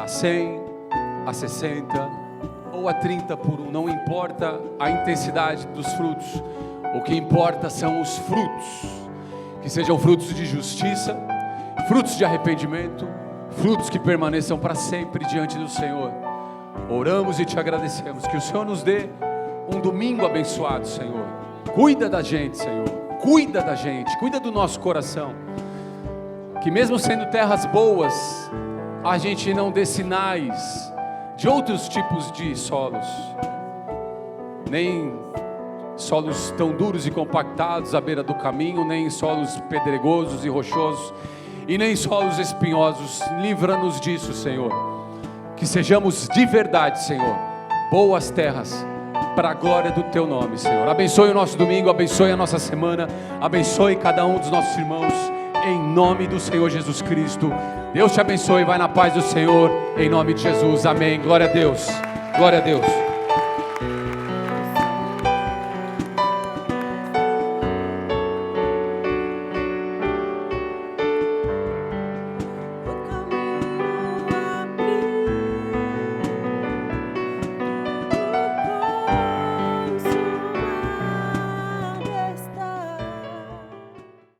A: a 100, a 60 ou a 30 por um. Não importa a intensidade dos frutos, o que importa são os frutos, que sejam frutos de justiça, frutos de arrependimento, frutos que permaneçam para sempre diante do Senhor. Oramos e te agradecemos, que o Senhor nos dê um domingo abençoado, Senhor. Cuida da gente, Senhor, cuida da gente, cuida do nosso coração, que mesmo sendo terras boas, a gente não dê sinais de outros tipos de solos, nem solos tão duros e compactados à beira do caminho, nem solos pedregosos e rochosos, e nem solos espinhosos. Livra-nos disso, Senhor, que sejamos de verdade, Senhor, boas terras, para a glória do Teu nome, Senhor. Abençoe o nosso domingo, abençoe a nossa semana, abençoe cada um dos nossos irmãos, em nome do Senhor Jesus Cristo. Deus te abençoe, vai na paz do Senhor, em nome de Jesus, amém. Glória a Deus, glória a Deus.